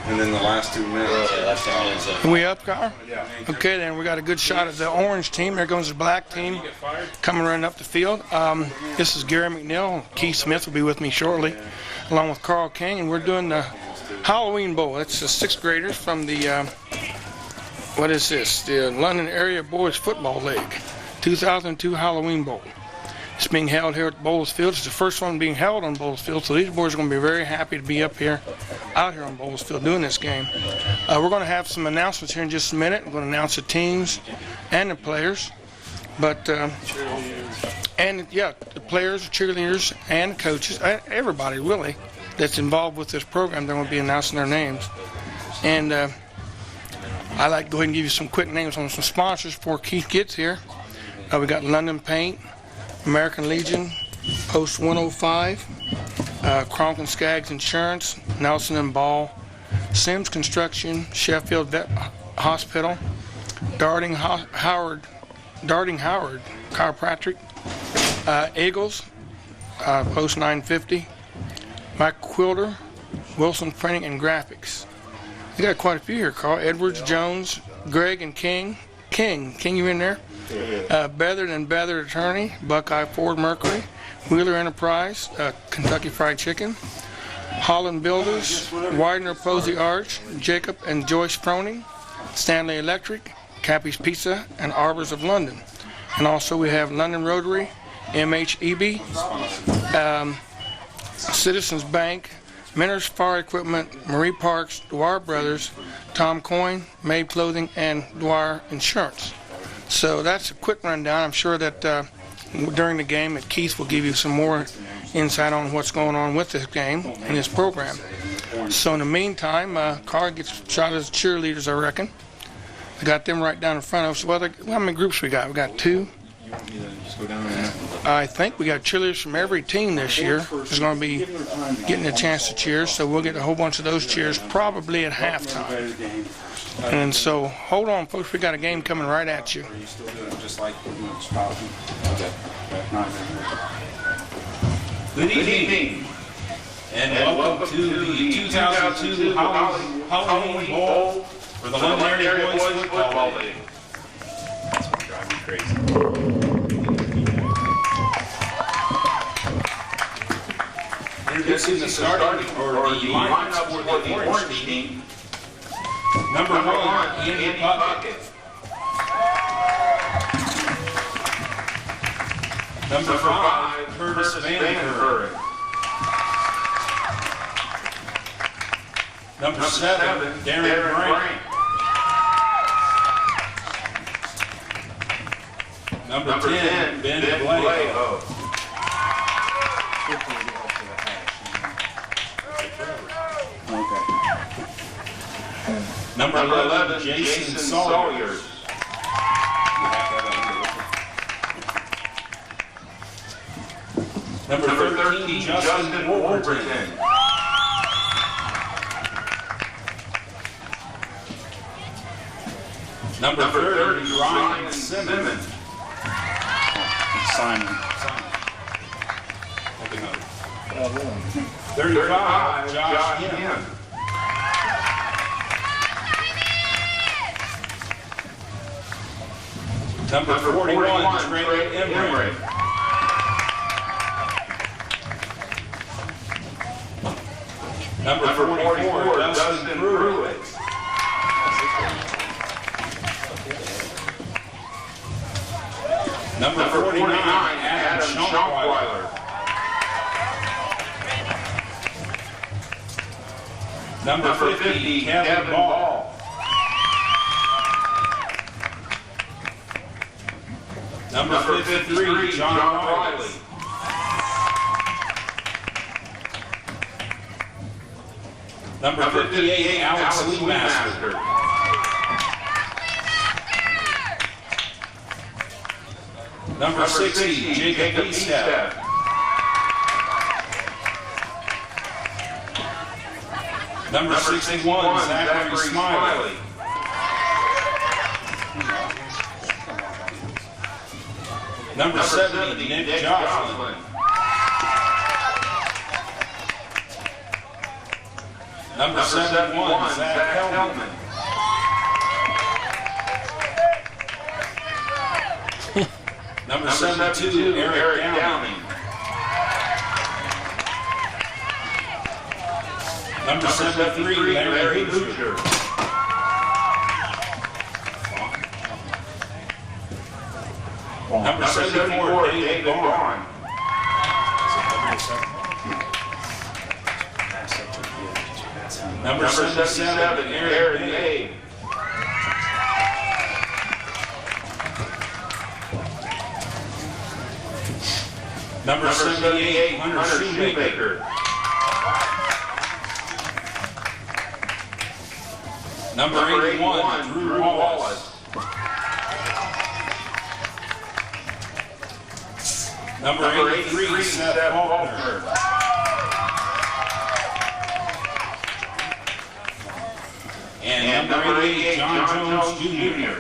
And then the last 2 minutes. Are we up, Carl? Yeah. Okay, then we got a good shot of the orange team. There goes the black team coming running up the field. This is Gary McNeil. Keith Smith will be with me shortly, along with Carl King, and we're doing the Halloween Bowl. It's the 6th graders from the, what is this? The London Area Boys Football League 2002 Halloween Bowl. It's being held here at Bowles Field. It's the first one being held on Bowles Field, so these boys are going to be very happy to be out here on Bowles Field doing this game. We're going to have some announcements here in just a minute. We're going to announce the teams and the players, but the players, the cheerleaders, and the coaches, everybody really that's involved with this program. They're going to be announcing their names, and I'd like to go ahead and give you some quick names on some sponsors before Keith gets here. We got London Paint, American Legion, Post 105, Cronk & Skaggs Insurance, Nelson and Ball, Sims Construction, Sheffield Vet Hospital, Darting Howard Chiropractic, Eagles, Post 950, Mike Quilter, Wilson Printing and Graphics. You got quite a few here, Carl. Edwards, Jones, Greg and King. King, you in there? Bethered and Bethered Attorney, Buckeye Ford Mercury, Wheeler Enterprise, Kentucky Fried Chicken, Holland Builders, Widener Posey Arch, Jacob and Joyce Froning, Stanley Electric, Cappy's Pizza, and Arbors of London. And also we have London Rotary, MHEB, Citizens Bank, Miners Fire Equipment, Marie Parks, Dwyer Brothers, Tom Coyne, Maid Clothing, and Dwyer Insurance. So that's a quick rundown. I'm sure that during the game that Keith will give you some more insight on what's going on with this game and this program. So in the meantime, Carl gets a shot as cheerleaders, I reckon. We got them right down in front of us. Well, how many groups we got? We got 2. I think we got cheerleaders from every team this year. Is going to be getting a chance to cheer, so we'll get a whole bunch of those cheers probably at halftime. And so, hold on, folks. We got a game coming right at you. Good evening, and welcome to the 2002 Halloween Bowl for the London Area Boys Football League. That's what's driving me crazy. Introducing the starting or the lineup for the orange team. Number 1, Andy Puckett. Number 5, Curtis Vandenberg. Number 7, Darren Brink. Number 10, Ben Vallejo. Number 11, Jason Sawyer. Number 13, Justin Wolverton. Number 30, Ryan Simmons. Simon. 35, Josh Kim. Number 41, Trey Emery. Number 44, Dustin Pruitt. Number 49, Adam Schonkweiler. Number 50, Kevin Ball. Number 53, John Riley. Number 58, Alex Leemaster. Number 60, Jacob Eastep. Number 61, Zachary Smiley. Number 70, Nick Jocelyn. Number 71, Zach Hellman. Number 72, Eric Downing. Number 73, Larry Hoosier. Number 74, David Vaughn. Number 77, Eric Bay. Number 78, Hunter Shoemaker. Number 81, Drew Wallace. Number 83, Seth Faulkner. And number 88, John Jones Jr.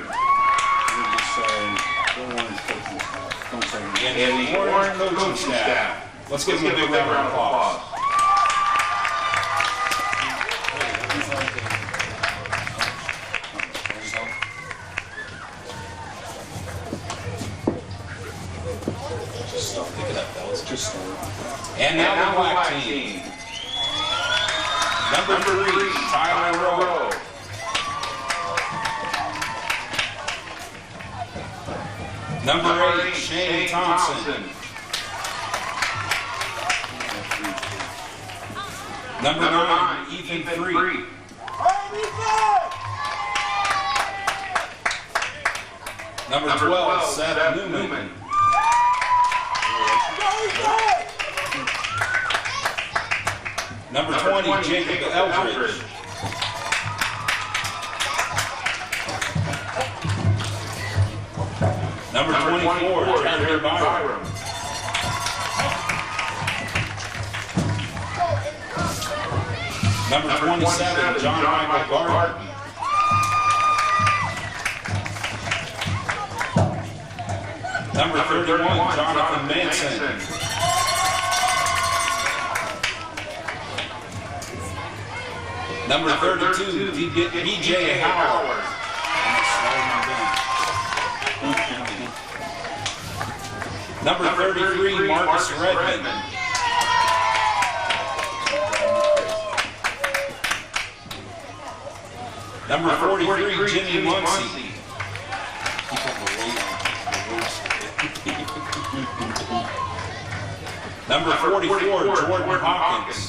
And the Orange coaching staff. Let's give them a big round of applause. And now the black team. Number 3, Tyler Rowe. Number 8, Shane Thompson. Number 9, Ethan Freak. Number 12, Seth Newman. Number 20, Jacob Eldridge. Number 24, Jeremy Byram. Number 27, John Michael Garden. Number 31, Jonathan Manson. Number 32, DJ Howard. Number 33, Marcus Redmond. Number 43, Jimmy Muncie. Number 44, Jordan Hawkins.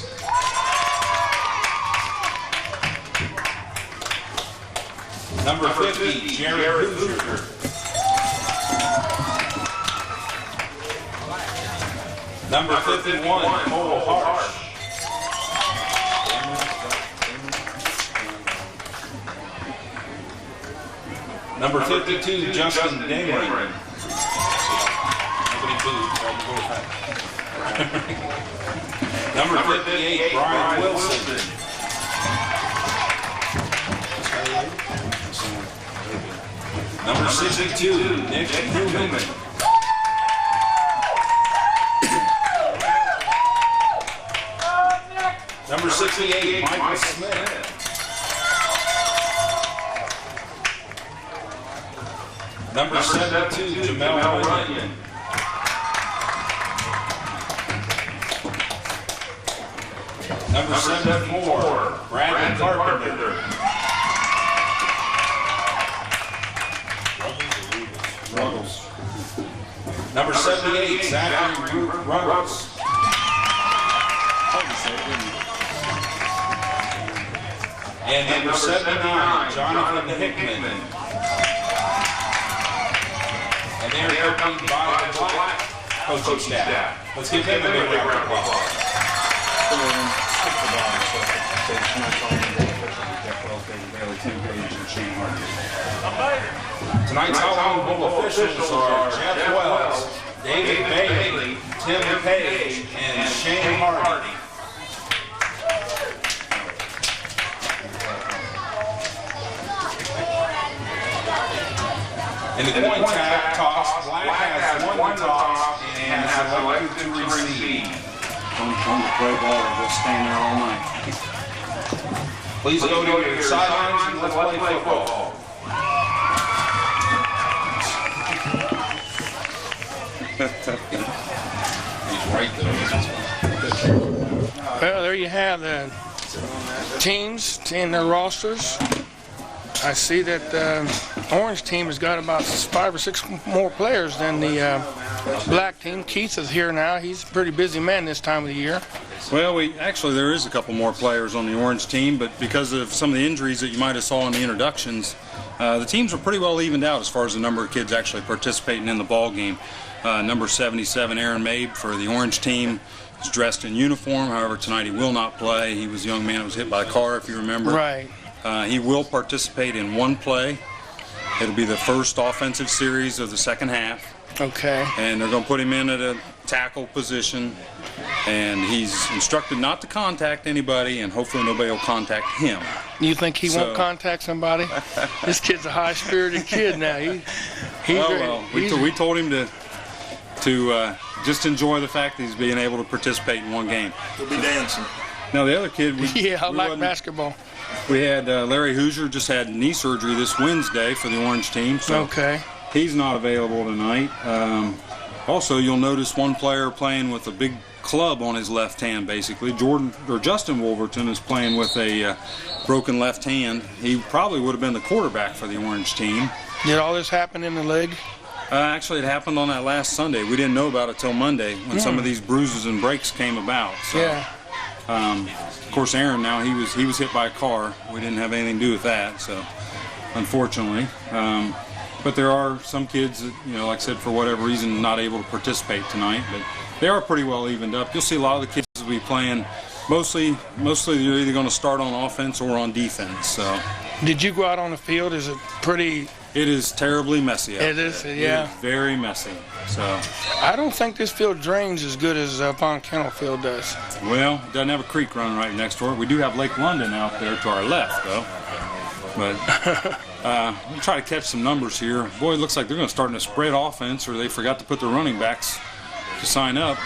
Number 50, Jared Hoosier. Number 51, Cole Harsh. Number 52, Justin Dameron. Number 58, Brian Wilson. Number 62, Nick Newman. Number 68, Michael Smith. Number 72, Jamel Runyon. Number 74, Bradley Carpenter. Number 78, Zachary Ruggles. And number 79, Jonathan Hickman. And they're accompanied by the black coaching staff. Let's give them a big round of applause. Tonight's Halloween Bowl officials are Jeff Wells, David Bailey, Tim Page, and Shane Hardy. In the coin toss, black has won the toss and has elected to receive. Don't play ball, just stand there all night. Please go to your sidelines and let's play football. He's right though. Well, there you have the teams and their rosters. I see that the orange team has got about 5 or 6 more players than the black team. Keith is here now. He's a pretty busy man this time of the year. Well, there is a couple more players on the orange team, but because of some of the injuries that you might have saw in the introductions, the teams were pretty well evened out as far as the number of kids actually participating in the ball game. Number 77, Aaron Mabe for the orange team, is dressed in uniform. However, tonight he will not play. He was a young man that was hit by a car, if you remember. Right. He will participate in one play. It'll be the first offensive series of the second half. Okay. And they're going to put him in at a tackle position. And he's instructed not to contact anybody, and hopefully nobody will contact him. You think he won't contact somebody? This kid's a high-spirited kid now. We told him to just enjoy the fact that he's being able to participate in one game. He'll be dancing. Now the other kid, I like basketball. We had Larry Hoosier just had knee surgery this Wednesday for the orange team, so okay. He's not available tonight. Also, you'll notice one player playing with a big club on his left hand. Basically, Justin Wolverton is playing with a broken left hand. He probably would have been the quarterback for the orange team. Did all this happen in the league? Actually, it happened on that last Sunday. We didn't know about it till Monday when some of these bruises and breaks came about. So, yeah. Of course, Aaron now he was hit by a car. We didn't have anything to do with that, so unfortunately. But there are some kids that, like I said, for whatever reason, not able to participate tonight. But they are pretty well evened up. You'll see a lot of the kids will be playing. Mostly they're either going to start on offense or on defense. So. Did you go out on the field? Is it pretty? It is terribly messy out there. It is, yeah. It is very messy. So. I don't think this field drains as good as Pond Kennel Field does. Well, it doesn't have a creek running right next to it. We do have Lake London out there to our left, though. But we'll try to catch some numbers here. Boy, it looks like they're going to start in a spread offense, or they forgot to put their running backs to sign up.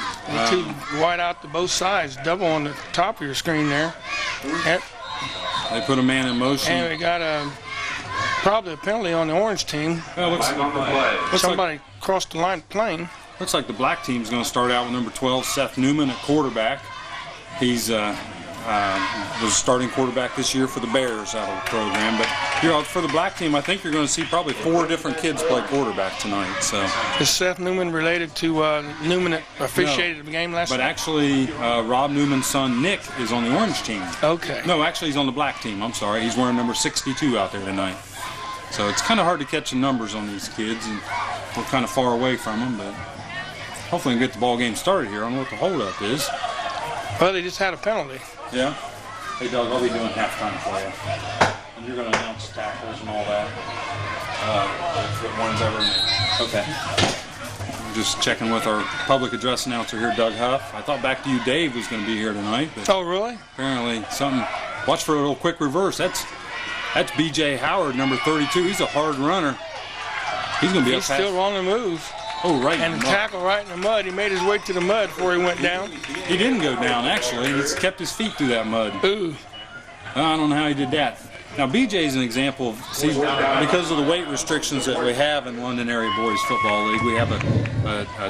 Two wide out to both sides, double on the top of your screen there. Yep. They put a man in motion. And we got probably a penalty on the orange team. Well, looks somebody like, crossed the line playing. Looks like the black team's going to start out with number 12, Seth Newman, at quarterback. He's was starting quarterback this year for the Bears out of the program. But for the black team, I think you're going to see probably 4 different kids play quarterback tonight. So is Seth Newman related to Newman that officiated the game last night? But actually, Rob Newman's son Nick is on the orange team. Okay. No, actually, he's on the black team. I'm sorry. He's wearing number 62 out there tonight. So it's kind of hard to catch the numbers on these kids, and we're kind of far away from them. But hopefully, we can get the ball game started here. I don't know what the holdup is. Well, they just had a penalty. Yeah. Hey, Doug, I'll be doing halftime for you. And you're going to announce tackles and all that. If one's ever made. Okay. I'm just checking with our public address announcer here, Doug Huff. I thought Back to You Dave was going to be here tonight. But oh, really? Apparently something. Watch for a little quick reverse. That's B.J. Howard, number 32. He's a hard runner. He's going to be He's still on the move. Oh, right. And the tackle right in the mud. He made his way to the mud before he went down. He didn't go down, actually. He's kept his feet through that mud. Ooh. I don't know how he did that. Now, BJ is an example of, because of the weight restrictions that we have in London Area Boys Football League, we have a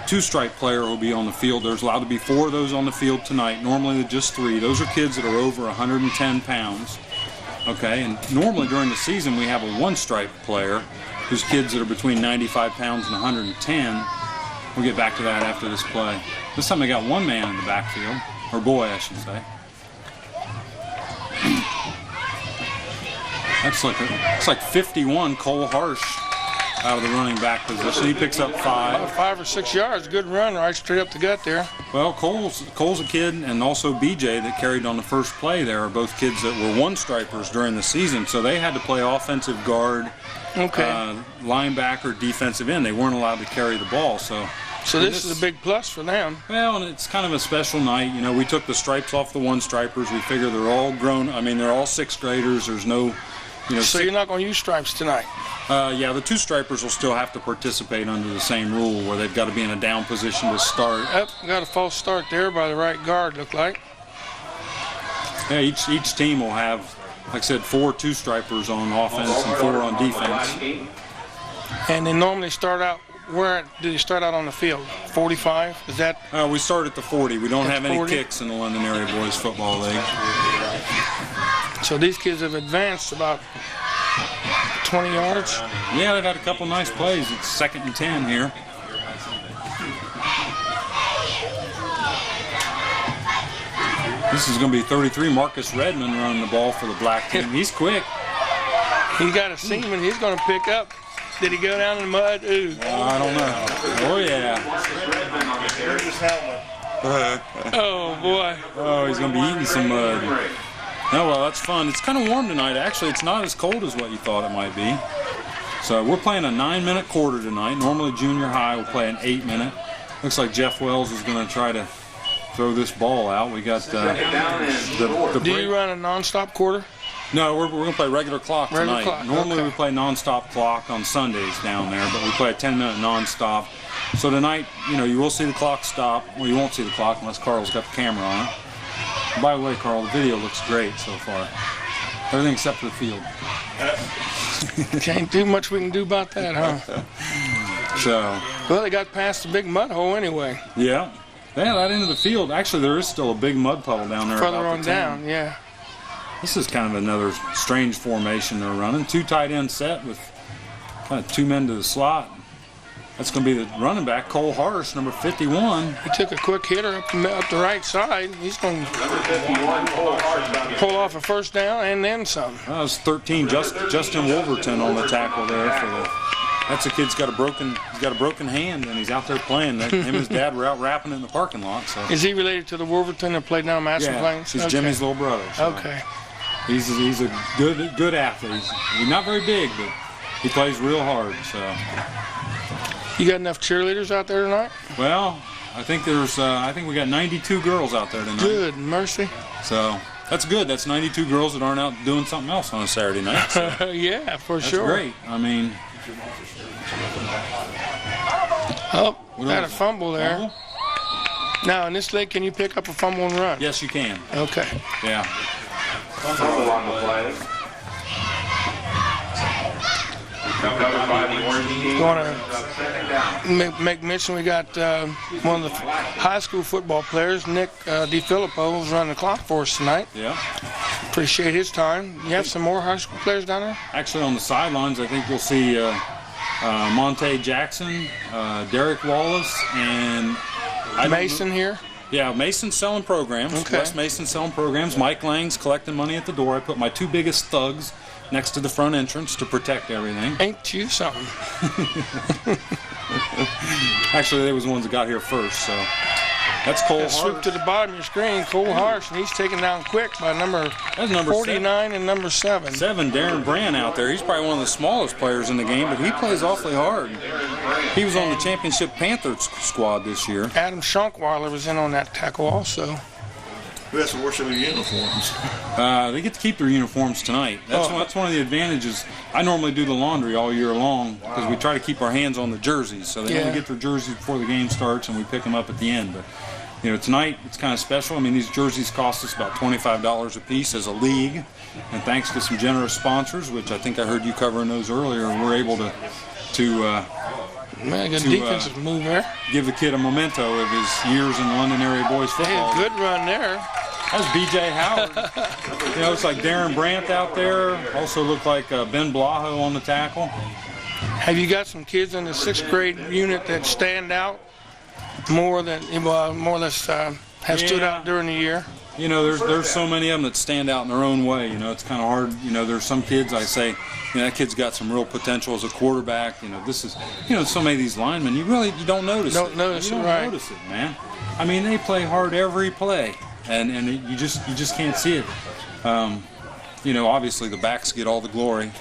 2-stripe player who will be on the field. There's allowed to be 4 of those on the field tonight. Normally, just 3. Those are kids that are over 110 pounds. Okay, and normally during the season, we have a 1-stripe player whose kids that are between 95 pounds and 110. We'll get back to that after this play. This time they got 1 man in the backfield, or boy, I should say. It's like 51, Cole Harsh out of the running back position. He picks up 5. About 5 or 6 yards. Good run right straight up the gut there. Well, Cole's a kid, and also BJ that carried on the first play there are both kids that were 1-stripers during the season, so they had to play offensive guard, linebacker, defensive end. They weren't allowed to carry the ball, so this is a big plus for them. Well, and it's kind of a special night. We took the stripes off the 1-stripers. We figure they're all grown. I mean, they're all 6th graders. There's no, So you're not going to use stripes tonight? Yeah, the 2-stripers will still have to participate under the same rule where they've got to be in a down position to start. Yep, got a false start there by the right guard, look like. Yeah, each team will have like I said, 4 two-stripers on offense and 4 on defense. And they normally start out, where do they start out on the field? 45? Is that? We start at the 40. We don't have any 40? kicks in the London Area Boys Football League. So these kids have advanced about 20 yards? Yeah, they've had a couple nice plays. It's 2nd and 10 here. This is going to be 33. Marcus Redmond running the ball for the black team. He's quick. He's got a seam he's going to pick up. Did he go down in the mud? Ooh. I don't know. Oh, yeah. Oh, boy. Oh, he's going to be eating some mud. Oh, well, that's fun. It's kind of warm tonight. Actually, it's not as cold as what you thought it might be. So we're playing a 9-minute quarter tonight. Normally junior high will play an 8-minute. Looks like Jeff Wells is going to try to throw this ball out. We got the Do you run a non-stop quarter? No, we're going to play regular clock tonight. Normally we play non-stop clock on Sundays down there, but we play a 10-minute non-stop. So tonight, you will see the clock stop. Well, you won't see the clock unless Carl's got the camera on it. By the way, Carl, the video looks great so far. Everything except for the field. Can't do much we can do about that, huh? So. Well, they got past the big mud hole anyway. Yeah. Yeah, that into the field. Actually, there is still a big mud puddle down there. Further on down, yeah. This is kind of another strange formation they're running. 2 tight end set with kind of 2 men to the slot. That's going to be the running back, Cole Harsh, number 51. He took a quick hitter up the right side. He's going to pull off a first down and then some. That was 13. Justin Wolverton on the tackle there for the. That's a kid's got a broken hand and he's out there playing. Him and his dad were out rapping in the parking lot. So. Is he related to the Wolverton that played down Madison Plains? He's Jimmy's little brother. So. Okay. He's a good athlete. He's not very big, but he plays real hard. So. You got enough cheerleaders out there tonight? Well, I think we got 92 girls out there tonight. Good mercy. So that's good. That's 92 girls that aren't out doing something else on a Saturday night. So. Yeah, for that's sure. Great. I mean. Oh, got a fumble there. Fumble? Now in this league, can you pick up a fumble and run? Yes, you can. Okay. Yeah. Fumble on the play. Want to make mention we got one of the high school football players, Nick DeFilippo, who's running the clock for us tonight. Yeah. Appreciate his time. You have some more high school players down there? Actually, on the sidelines, I think we'll see Monte Jackson, Derek Wallace, and Mason here. Yeah, Mason's selling programs. Okay. Wes Mason's selling programs. Mike Lang's collecting money at the door. I put my 2 biggest thugs next to the front entrance to protect everything. Ain't you something? Actually, they was the ones that got here first, so. That's Cole Harsh. Swoop to the bottom of your screen, Cole Harsh, and he's taken down quick by number 49 and number 7. 7, Darren Brand out there. He's probably one of the smallest players in the game, but he plays awfully hard. He was on the championship Panthers squad this year. Adam Schunkweiler was in on that tackle also. Who has to wash their uniforms? They get to keep their uniforms tonight. That's one of the advantages. I normally do the laundry all year long because we try to keep our hands on the jerseys. So they only get their jerseys before the game starts and we pick them up at the end. But tonight it's kind of special. I mean, these jerseys cost us about $25 a piece as a league. And thanks to some generous sponsors, which I think I heard you covering those earlier, we're able to Man, good defensive move there. Give the kid a memento of his years in London Area Boys football. Hey, good run there. That's B.J. Howard. It's like Darren Brandt out there. Also looked like Ben Blaho on the tackle. Have you got some kids in the 6th grade unit that stand out more or less have stood out during the year? There's so many of them that stand out in their own way. It's kind of hard. There's some kids I say, that kid's got some real potential as a quarterback. This is, so many of these linemen, you don't notice it. You don't notice it, man. I mean, they play hard every play, and you just can't see it. Obviously the backs get all the glory.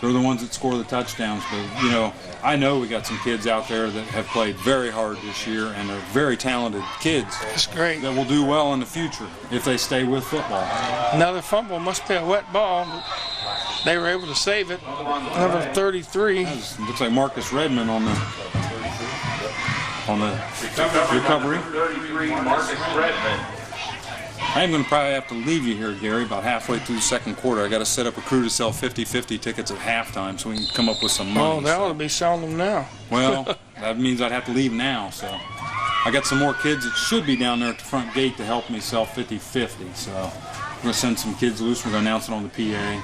They're the ones that score the touchdowns, but I know we got some kids out there that have played very hard this year and are very talented kids. That's great. That will do well in the future if they stay with football. Another fumble, must be a wet ball, but they were able to save it. Number 33. Looks like Marcus Redmond on the recovery. 33, Marcus Redmond. I am going to probably have to leave you here, Gary, about halfway through the second quarter. I got to set up a crew to sell 50-50 tickets at halftime so we can come up with some money. Oh, they ought to be selling them now. Well, that means I'd have to leave now, so. I got some more kids that should be down there at the front gate to help me sell 50-50, so I'm going to send some kids loose. We're going to announce it on the PA.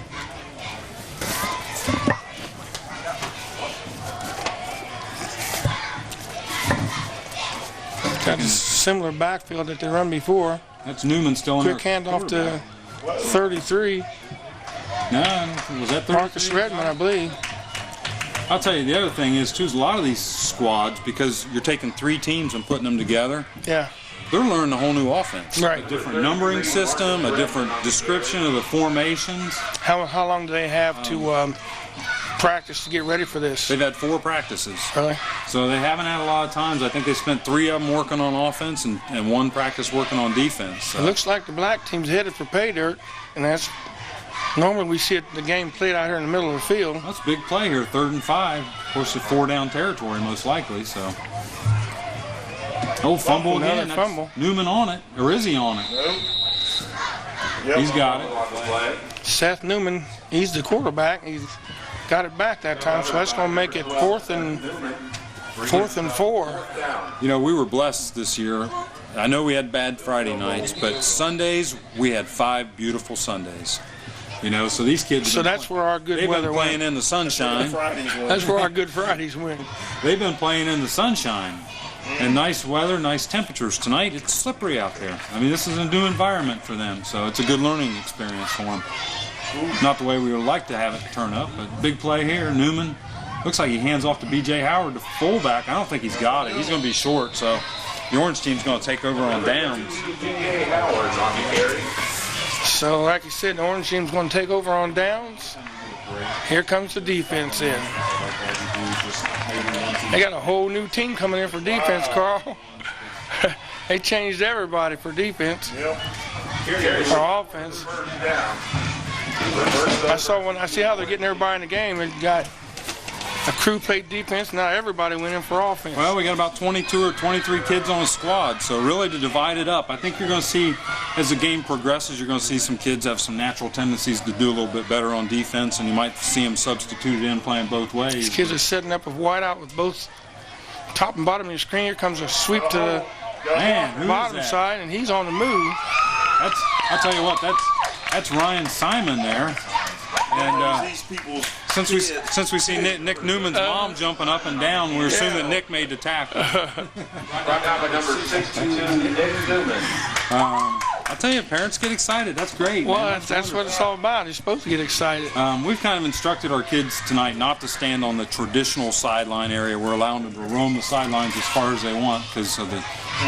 Got a similar backfield that they run before. That's Newman still in there. Quick handoff to 33. No, was that 33? Marcus Redmond, I believe. I'll tell you, the other thing is, too, is a lot of these squads, because you're taking 3 teams and putting them together, Yeah. they're learning a whole new offense. Right. A different numbering system, a different description of the formations. How long do they have to practice to get ready for this? They've had 4 practices. Really? So they haven't had a lot of times. I think they spent 3 of them working on offense and 1 practice working on defense. So. It looks like the black team's headed for pay dirt, and that's normally we see the game played out here in the middle of the field. That's a big play here, 3rd and 5. Of course, it's 4-down territory most likely. So, oh, fumble Another again. That's fumble. Newman on it, or is he on it? Yep. He's got it. Seth Newman, he's the quarterback. He's got it back that time, so that's going to make it 4th and 4. You know, we were blessed this year. I know we had bad Friday nights, but Sundays we had 5 beautiful Sundays. You know, so these kids. So that's where our good they've weather been playing went. in the sunshine. That's where our Good Fridays went. They've been playing in the sunshine. And nice weather, nice temperatures. Tonight, it's slippery out there. I mean, this is a new environment for them, so it's a good learning experience for them. Not the way we would like to have it turn up, but big play here. Newman looks like he hands off to B.J. Howard, the fullback. I don't think he's got it. He's going to be short, so the orange team's going to take over on downs. So, like you said, the orange team's going to take over on downs. Here comes the defense in. They got a whole new team coming in for defense, Carl. They changed everybody for defense. For offense. I see how they're getting everybody in the game. They got a crew played defense. Now everybody went in for offense. Well, we got about 22 or 23 kids on a squad, so really to divide it up. I think you're going to see, as the game progresses, you're going to see some kids have some natural tendencies to do a little bit better on defense, and you might see them substituted in playing both ways. These kids are setting up a wide out with both top and bottom of your screen. Here comes a sweep to the bottom side, and he's on the move. I'll tell you what, that's Ryan Simon there. And since we see Nick Newman's mom jumping up and down, we assume that Nick made the tackle. I'll tell you, parents get excited. That's great. Well, that's what it's all about. You're supposed to get excited. We've kind of instructed our kids tonight not to stand on the traditional sideline area. We're allowing them to roam the sidelines as far as they want because of the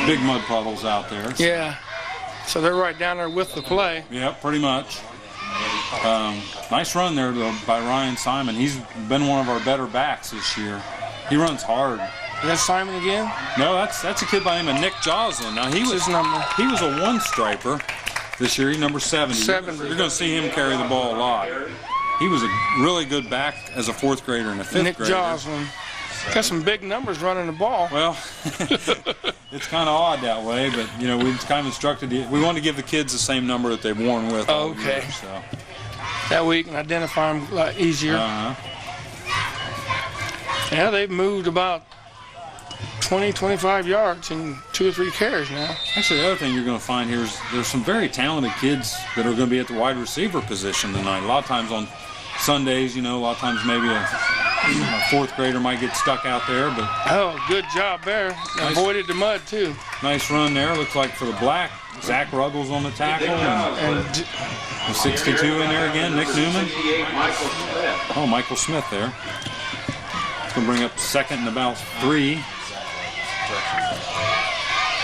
big mud puddles out there. Yeah. So they're right down there with the play. Yeah, pretty much. Nice run there though by Ryan Simon. He's been one of our better backs this year. He runs hard. Is that Simon again? No, that's a kid by the name of Nick Joslin. Now he was a 1-striper this year. He's number 70. 70. You're going to see him carry the ball a lot. He was a really good back as a 4th grader and a 5th grader. Nick Joslin. Got some big numbers running the ball. Well, it's kind of odd that way, but you know we've kind of instructed we want to give the kids the same number that they've worn with. All Okay. year, so. That way you can identify them a lot easier. Yeah, they've moved about 20, 25 yards in 2 or 3 carries now. Actually, the other thing you're going to find here is there's some very talented kids that are going to be at the wide receiver position tonight. A lot of times on Sundays, you know, a lot of times maybe a 4th grader might get stuck out there, but oh, good job there. Avoided the mud too. Nice run there. Looks like for the black, Zach Ruggles on the tackle, and the 62 in there again, Nick Newman. Oh, Michael Smith there. It's going to bring up 2nd and about 3.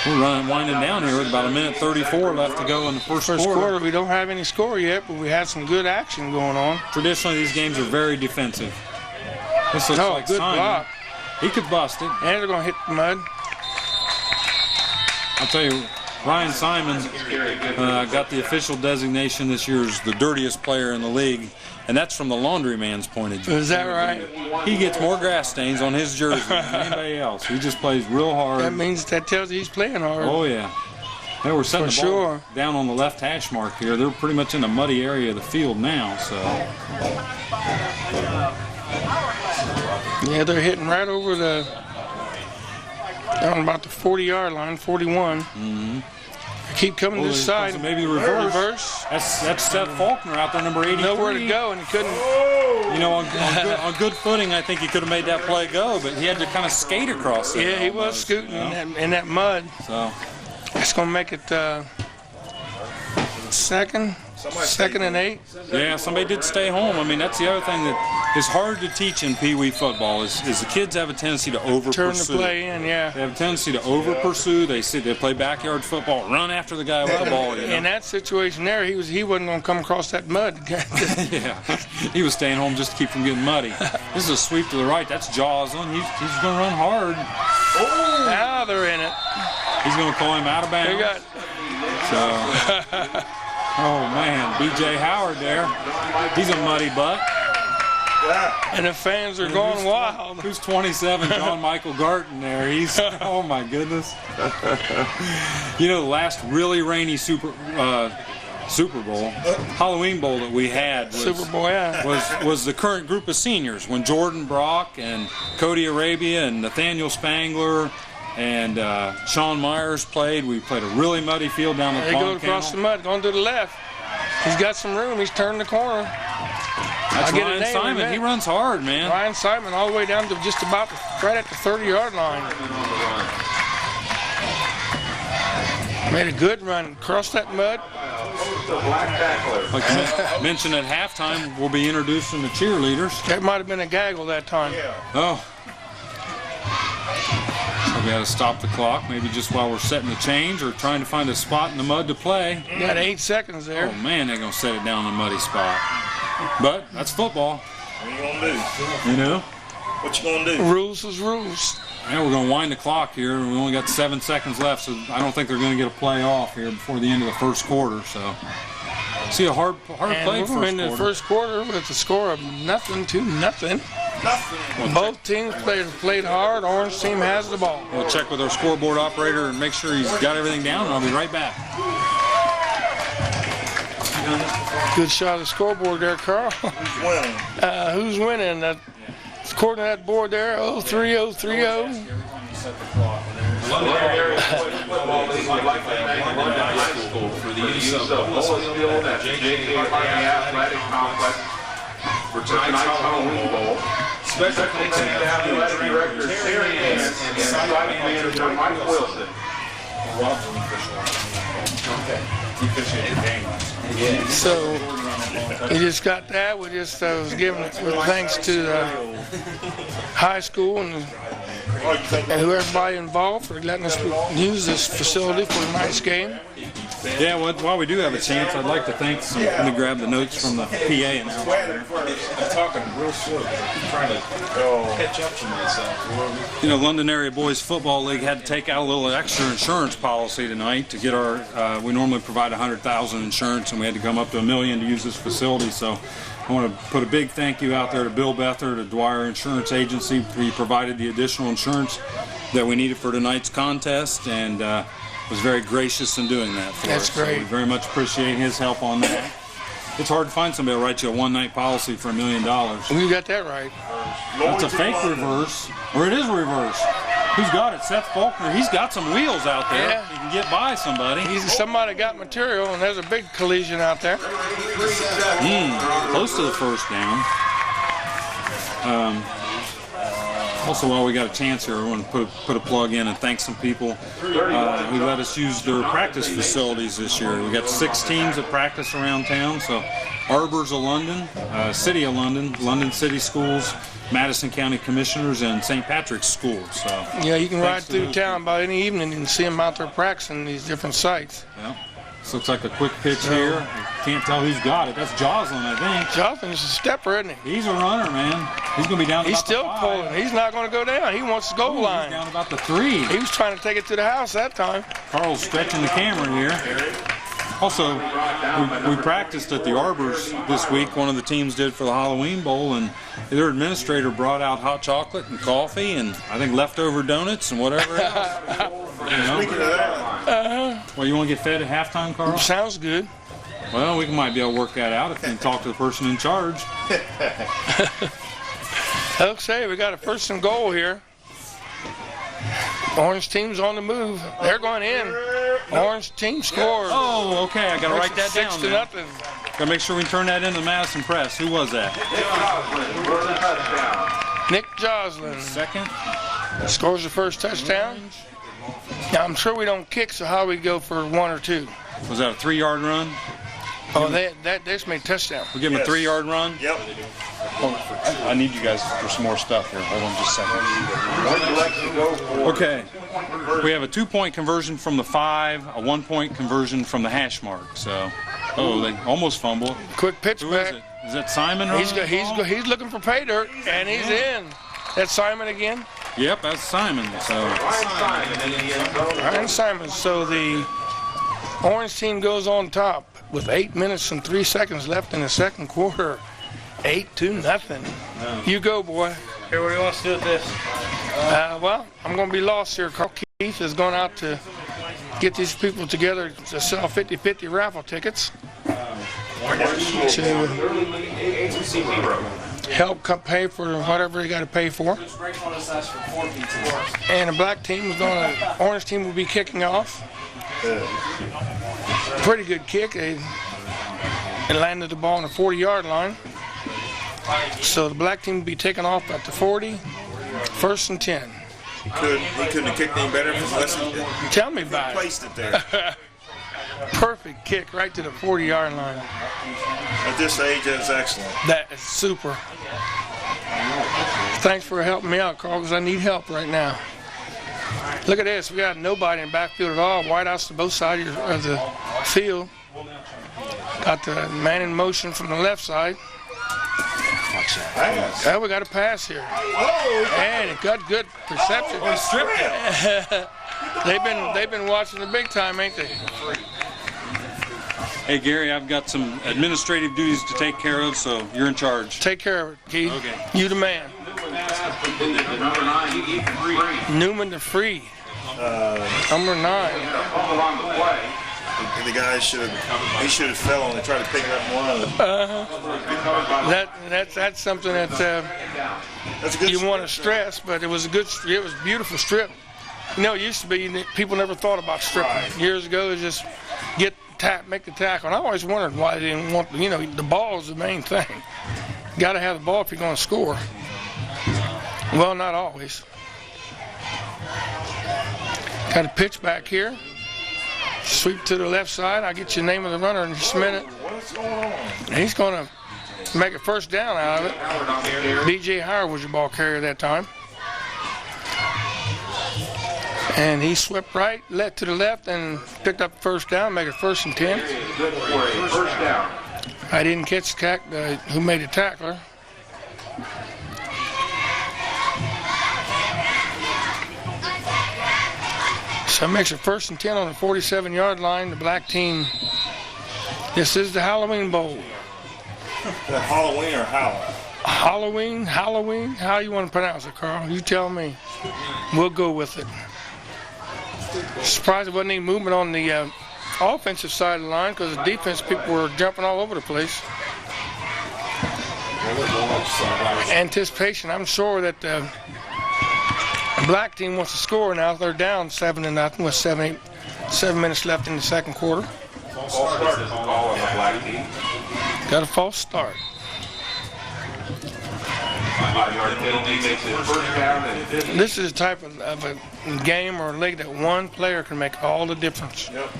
We're winding down here with about 1:34 left to go in the first quarter. We don't have any score yet, but we had some good action going on. Traditionally, these games are very defensive. This looks like good Simon. block. He could bust it. And they're going to hit the mud. I'll tell you, Ryan Simon got the official designation this year as the dirtiest player in the league, and that's from the laundryman's point of view. Is that right? He gets more grass stains on his jersey than anybody else. He just plays real hard. That tells you he's playing hard. Oh, yeah. They were setting For the ball sure. down on the left hash mark here. They're pretty much in the muddy area of the field now. So Yeah, they're hitting right over the, down about the 40-yard line, 41. They keep coming to this side. Maybe reverse. Reverse. That's Seth Faulkner out there, number 83. Nowhere to go, and he couldn't. You know, on good footing, I think he could have made that play go, but he had to kind of skate across it. Yeah, he was almost, scooting you know? in that mud. So It's going to make it second and 8. yeah, somebody did stay home. I mean, that's the other thing that is hard to teach in Pee Wee football is the kids have a tendency to over Turn pursue. the play in, yeah. They have a tendency to over pursue. They play backyard football, run after the guy with the ball. You know? In that situation there, he wasn't going to come across that mud. Yeah, he was staying home just to keep from getting muddy. This is a sweep to the right. That's Joslin. He's going to run hard. Now they're in it. He's going to call him out of bounds. They got Oh man, B.J. Howard there. He's a muddy butt. and the fans are going wild. Who's 27? John Michael Garton there. He's oh my goodness. You know, the last really rainy Super Bowl, Halloween Bowl that we had was, Super Bowl, yeah. was the current group of seniors when Jordan Brock and Cody Arabia and Nathaniel Spangler and Sean Myers played. We played a really muddy field down the They go across the mud, going to the left. He's got some room. He's turning the corner. That's I'll get a Ryan name in a Simon. minute. He runs hard, man. Ryan Simon all the way down to just about right at the 30-yard line. Made a good run across that mud. Like I mentioned at halftime, we'll be introducing the cheerleaders. That might have been a gaggle that time. Oh. So we had to stop the clock, maybe just while we're setting the change or trying to find a spot in the mud to play. Got 8 seconds there. Oh man, they're gonna set it down in a muddy spot. But that's football. What you gonna do? You know? What you gonna do? Rules is rules. Now we're gonna wind the clock here. We only got 7 seconds left, so I don't think they're gonna get a play off here before the end of the first quarter. So see a hard play And we're first in the quarter. first quarter with a score of 0-0. Both teams played hard. Orange team has the ball. We'll check with our scoreboard operator and make sure he's got everything down, and I'll be right back. Good shot of the scoreboard there, Carl. Who's winning? According to that board there, 0-3, 0-3-0. For the use of Field at J.K. Harvey Athletic Complex for tonight's Halloween Bowl. Special thanks to Athletic Director Terry Ann and Site Manager Mike Wilson. So we just got that. We just was giving thanks to the high school and who everybody involved for letting us use this facility for tonight's game. Yeah, while we do have a chance, I'd like to thank some. Let me grab the notes from the PA announcer. I'm talking real slow. I'm trying to catch up to myself. You know, London Area Boys Football League had to take out a little extra insurance policy tonight to get our. We normally provide $100,000 insurance, and we had to come up to $1 million to use this facility. So I want to put a big thank you out there to Bill Bether, to Dwyer Insurance Agency. He provided the additional insurance that we needed for tonight's contest, and was very gracious in doing that for us. That's great. So we very much appreciate his help on that. It's hard to find somebody to write you a one-night policy for $1 million. You got that right. That's a fake reverse, or it is a reverse. Who's got it? Seth Faulkner. He's got some wheels out there. Yeah. He can get by somebody. Somebody got material, and there's a big collision out there. Close to the first down. Also, while we got a chance here, I want to put a plug in and thank some people who let us use their practice facilities this year. We got 6 teams that practice around town. So, Arbors of London, City of London, London City Schools, Madison County Commissioners, and St. Patrick's Schools. So, Yeah, you can ride thanks to through those town about any evening and see them out there practicing these different sites. yeah. This looks like a quick pitch here. You can't tell who's got it. That's Joslin, I think. Joslin's a stepper, isn't he? He's a runner, man. He's going to be down to He's about the still 5. pulling. He's not going to go down. He wants the goal He's line. down about the 3. He was trying to take it to the house that time. Carl's stretching the camera here. Also, we practiced at the Arbors this week. One of the teams did for the Halloween Bowl, and their administrator brought out hot chocolate and coffee and I think leftover donuts and whatever else. You know? Speaking of that, Well, you want to get fed at halftime, Carl? Sounds good. Well, we might be able to work that out if you talk to the person in charge. Okay, we got a first and goal here. Orange team's on the move. They're going in. Orange team scores. Oh, okay. I got to write that down. 6-0. Got to make sure we turn that into the Madison Press. Who was that? Nick Joslin Second. scores the first touchdown. Now, I'm sure we don't kick, so how we go for 1 or 2? Was that a 3-yard run? Oh, they just made touchdown. We give him a 3-yard run? Yep. I need you guys for some more stuff here. Hold on just a second. Okay. We have a 2-point conversion from the 5, a 1-point conversion from the hash mark. So, they almost fumbled. Quick pitch Who back. is it? Is that Simon? He's looking for pay dirt, and he's in. That's Simon again. Yep, that's Simon. So Ryan Simon. So the Orange team goes on top with 8 minutes and 3 seconds left in the second quarter. 8-0. You go, boy. Here, what do you want us to do with this? Well, I'm going to be lost here. Carl Keith has gone out to get these people together to sell 50-50 raffle tickets to help pay for whatever you got to pay for. And the black team orange team will be kicking off. Pretty good kick. They landed the ball on the 40-yard line. So the black team will be taking off at the 40, 1st and 10. He couldn't have kicked any better unless he Tell me about it. placed it there. Perfect kick right to the 40-yard line. At this age, that's excellent. That is super. Thanks for helping me out, Carl, because I need help right now. Look at this. We got nobody in the backfield at all. Whiteouts to both sides of the field. Got the man in motion from the left side. We got a pass here. And it got good perception. They've been watching the big time, ain't they? Hey, Gary, I've got some administrative duties to take care of, so you're in charge. Take care of it, Keith. Okay. You the man. Newman to Free. Number 9. The guy should have fell on it, tried to pick up one of them. That's something that That's a good you want to stress, but it was a beautiful strip. You know, it used to be people never thought about stripping. Years ago, it was just make the tackle. And I always wondered why they didn't want. The ball is the main thing. You got to have the ball if you're going to score. Well, not always. Got a pitch back here. Sweep to the left side. I'll get you the name of the runner in just a minute. He's going to make a first down out of it. B.J. Howard was your ball carrier that time. And he swept right, let to the left, and picked up first down, make it 1st and 10. I didn't catch who made the tackler. So it makes it 1st and 10 on the 47-yard line. The black team, this is the Halloween Bowl. Halloween or Halloween? Halloween, how you want to pronounce it, Carl? You tell me. We'll go with it. Surprised there wasn't any movement on the offensive side of the line because the defense people were jumping all over the place. Anticipation, I'm sure that the black team wants to score now. They're down 7-0 with 7 minutes left in the second quarter. Got a false start. This is a type of a game or a league that one player can make all the difference. Yep.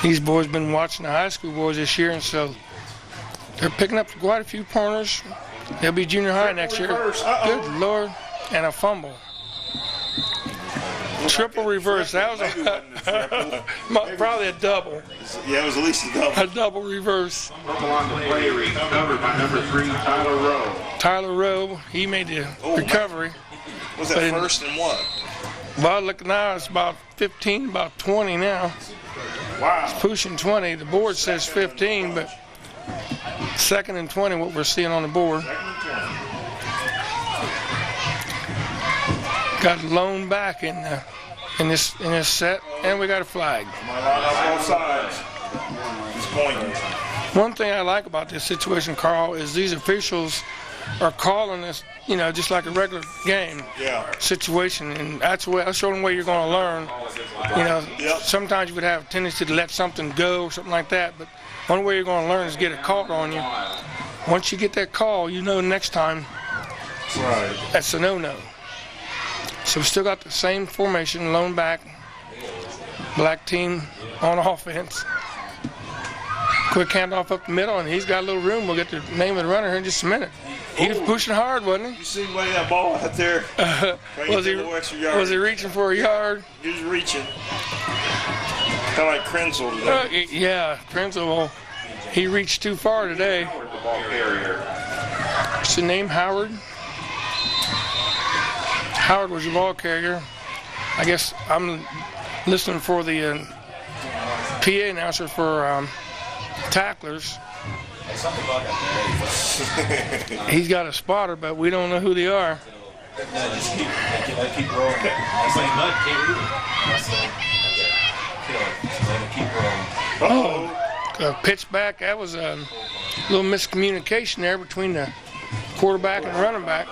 These boys been watching the high school boys this year, and so they're picking up quite a few corners. They'll be junior high next year. Good Lord, and a fumble. Triple reverse. That was probably a double. Yeah, it was at least a double. A double reverse. On the play, recovered by number 3, Tyler Rowe. Tyler Rowe, he made the recovery. Was that 1st and what? Well, look now, it's about 15, about 20 now. Wow. It's pushing 20. The board says 15, but 2nd and 20, what we're seeing on the board. got lone back in this set, and we got a flag. My line on both sides. He's pointing. One thing I like about this situation, Carl, is these officials are calling this, you know, just like a regular game situation, and that's the only way you're going to learn. You know, sometimes you would have a tendency to let something go or something like that, but one way you're going to learn is get a call on you. Once you get that call, you know next time that's a no-no. So we still got the same formation, lone back, black team on offense. Quick handoff up the middle, and he's got a little room. We'll get the name of the runner here in just a minute. He was pushing hard, wasn't he? You see him lay that ball out there? Was he reaching for a yard? He was reaching. Kind of like Krenzel today. Yeah, Krenzel, he reached too far today. What's the name, Howard? Howard was the ball carrier. I guess I'm listening for the PA announcer for tacklers. He's got a spotter, but we don't know who they are. Keep rolling. Pitch back. That was a little miscommunication there between the quarterback and running back.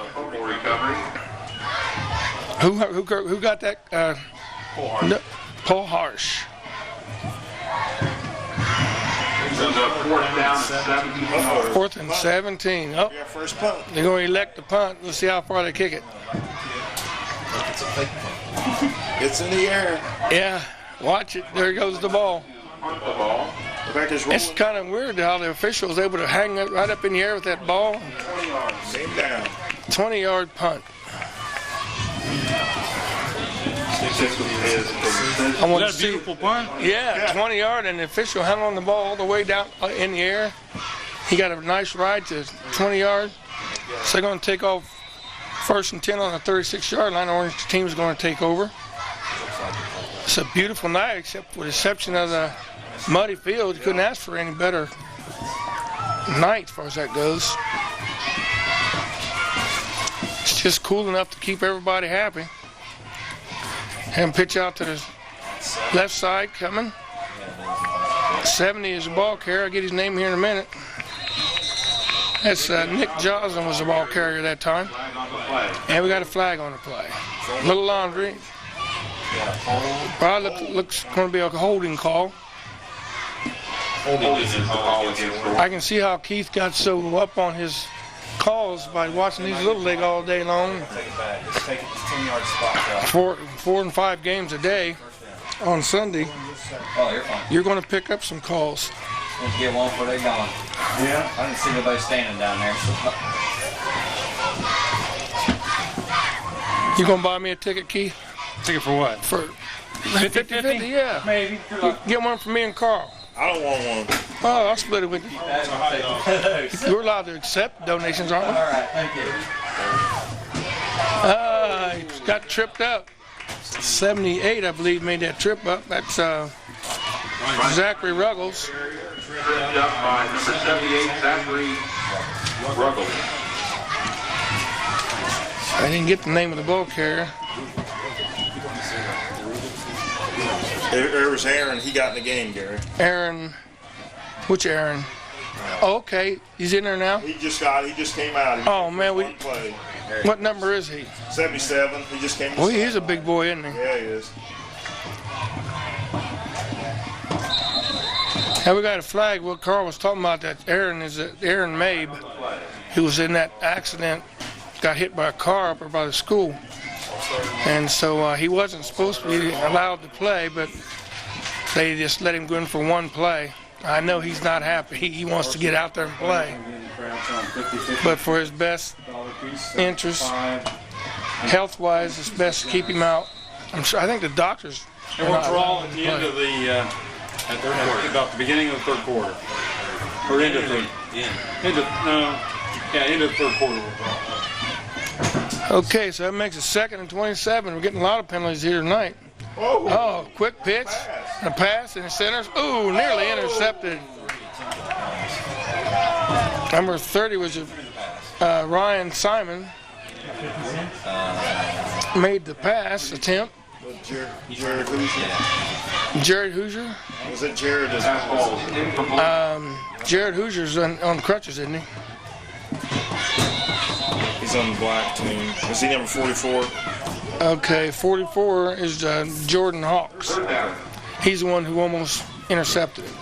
Who got that? Paul Harsh. Fourth and 17. Oh, first punt. They're going to elect the punt. Let's see how far they kick it. It's in the air. Yeah, watch it. There goes the ball. It's kind of weird how the official was able to hang it right up in the air with that ball. 20-yard punt. I want to see. Beautiful punt? Yeah, 20-yard, and the official hung on the ball all the way down in the air. He got a nice ride to 20-yard. So they're going to take off 1st and 10 on the 36-yard line. The orange team is going to take over. It's a beautiful night, except with the exception of the muddy field. You couldn't ask for any better night as far as that goes. It's just cool enough to keep everybody happy. And pitch out to the left side coming. 70 is the ball carrier. I'll get his name here in a minute. That's Nick Joslin was the ball carrier that time. And we got a flag on the play. Little laundry. Probably looks going to be a holding call. I can see how Keith got so up on his calls by watching these little league all day long. 4 and 5 games a day on Sunday. You're going to pick up some calls. Let's get one before they're gone. Yeah. I didn't see nobody standing down there. You going to buy me a ticket, Keith? Ticket for what? For 50-50? Yeah. Maybe. Get one for me and Carl. I don't want one. Oh, I'll split it with you. We're allowed to accept donations, aren't we? All right, thank you. He got tripped up. 78, I believe, made that trip up. That's Zachary Ruggles. Tripped up by number 78, Zachary Ruggles. I didn't get the name of the ball carrier. There was Aaron. He got in the game, Gary. Aaron. Which Aaron? Oh, okay. He's in there now? He just came out. Oh, man. What number is he? 77. He just came. Well, he is a big boy, isn't he? Yeah, he is. Now we got a flag. What Carl was talking about, that Aaron is Aaron Mabe, who was in that accident, got hit by a car up by the school. And so he wasn't supposed to be allowed to play, but they just let him go in for one play. I know he's not happy. He wants to get out there and play. But for his best interest, health-wise, it's best to keep him out. I think the doctors. And we'll draw at the end of the third quarter, about the beginning of the third quarter, or end of the end of the third quarter. We'll draw. Okay, so that makes it 2nd and 27. We're getting a lot of penalties here tonight. Oh, quick pitch, and a pass, and the centers. Ooh, nearly intercepted. Number 30 was Ryan Simon. made the pass attempt. Jared Hoosier. Jared Hoosier? Was it Jared? Jared Hoosier's on crutches, isn't he? He's on the black team. Is he number 44? Okay, 44 is Jordan Hawks. He's the one who almost intercepted it.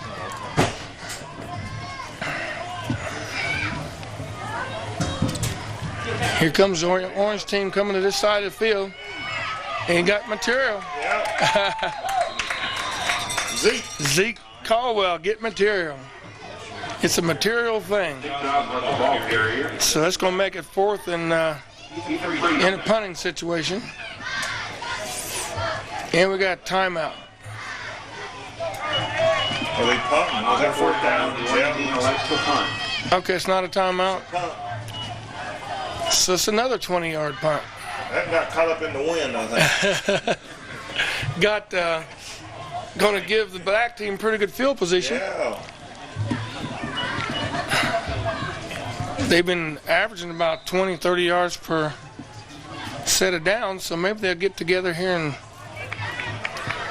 Here comes the orange team coming to this side of the field. And he got material. Yeah. Zeke Caldwell, get material. It's a material thing. So that's going to make it 4th and in a punting situation. And we got timeout. Are they punting? Was that 4th down? Yeah. Okay, it's not a timeout. So it's another 20-yard punt. That got caught up in the wind, I think. Got going to give the black team pretty good field position. Yeah. They've been averaging about 20, 30 yards per set of downs, so maybe they'll get together here and